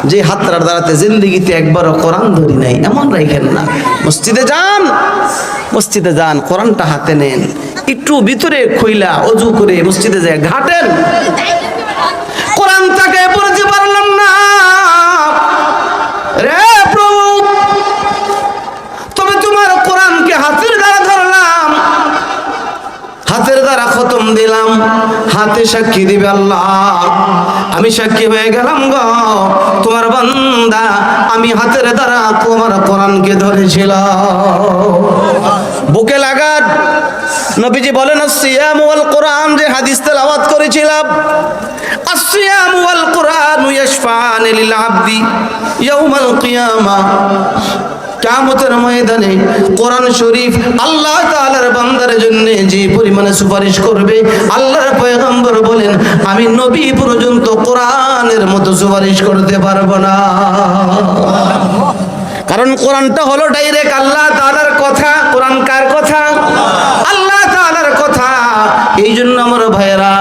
যে হাতটার দ্বারাতে জিন্দেগিতে একবারও কোরআন ধরি নাই, এমন রাখেন না। মসজিদে যান, কোরআনটা হাতে নেন, একটু ভিতরে খইলা অজু করে মসজিদে যায় ঘাটেন, কোরআনটাকে পড়তে পারলাম না রে প্রভু, তবে তোমার কোরআনকে হাতের দ্বারা ধরলাম, হাতের দ্বারা খতম দিলাম, হাতে সাক্ষী দিবে আল্লাহ, আমি সাক্ষী হয়ে গেলাম গো তোমার বান্দা, আমি হাতের দ্বারা তোমার কোরআনকে ধরেছিলাম। বুকে লাগান নবীজি বলেন, আসসিয়াম ওয়াল কোরআন, যে হাদিস তেলাওয়াত করেছিলাম, আসসিয়াম ওয়াল কোরআন ইয়াশফাআন লিল আবদি ইয়াউমাল কিয়ামা, কিয়ামতের ময়দানে কোরআন শরীফ আল্লাহ তাআলার বান্দার জন্য যে পরিমাণে সুপারিশ করবে, আল্লাহর পয়গম্বর বলেন আমি নবী পর্যন্ত কোরআনের মতো সুপারিশ করতে পারবো না। কারণ কোরআনটা হলো ডাইরেক্ট আল্লাহ তাআলার কথা। কোরআন কার কথা? আল্লাহ তাআলার কথা। এই জন্য আমার ভাইয়েরা,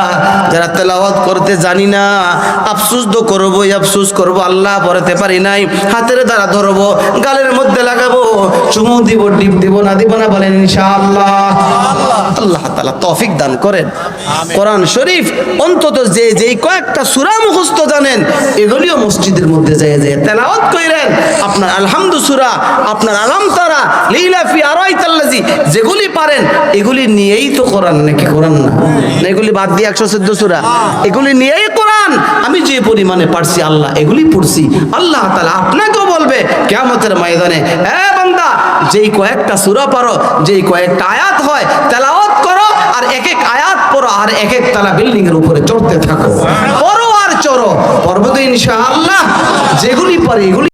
যারা তেলাওয়াত করতে জানি না, আফসোস তো করবোই, আফসোস করবো, আল্লাহ পড়াতে পারি নাই, হাতের দ্বারা ধরবো, গালের মধ্যে লাগাবো, চুমু দিব, টিপ দিব না, দিব না বলেন ইনশাআল্লাহ। আল্লাহ তাআলা তৌফিক দান করেন। কোরআন শরীফ অন্তত যেই কয়েকটা সূরা মুখস্থ জানেন, এগুলিও মসজিদের মধ্যে যায় তেলাওয়াত কইরেন। আপনার আলহামদু সূরা, আপনার আলাম তারা, লিলাফি, আরাইতাল্লাযী, যেগুলি পারেন এগুলি নিয়েই তো কোরআন, নাকি কোরআন না? এগুলি বাদ দিয়ে 114 সূরা, এগুলি নিয়েই কোরআন। আমি যে পরিমাণে পারছি আল্লাহ এগুলি পড়ছি, আল্লাহ তাআলা আপনাকেও বলবে কিয়ামতের ময়দানে, এ বান্দা যেই কয়েকটা সূরা পারো, যেই কয়েকটা আয়াত হয় তেলাওয়াত করো, আর এক এক আয়াত পড়ো, আর এক এক তালা বিল্ডিং এর উপরে চড়তে থাকো, পড়ো আর চড়ো, পড়বো তো ইনশাআল্লাহ। যেগুলি পারে এগুলি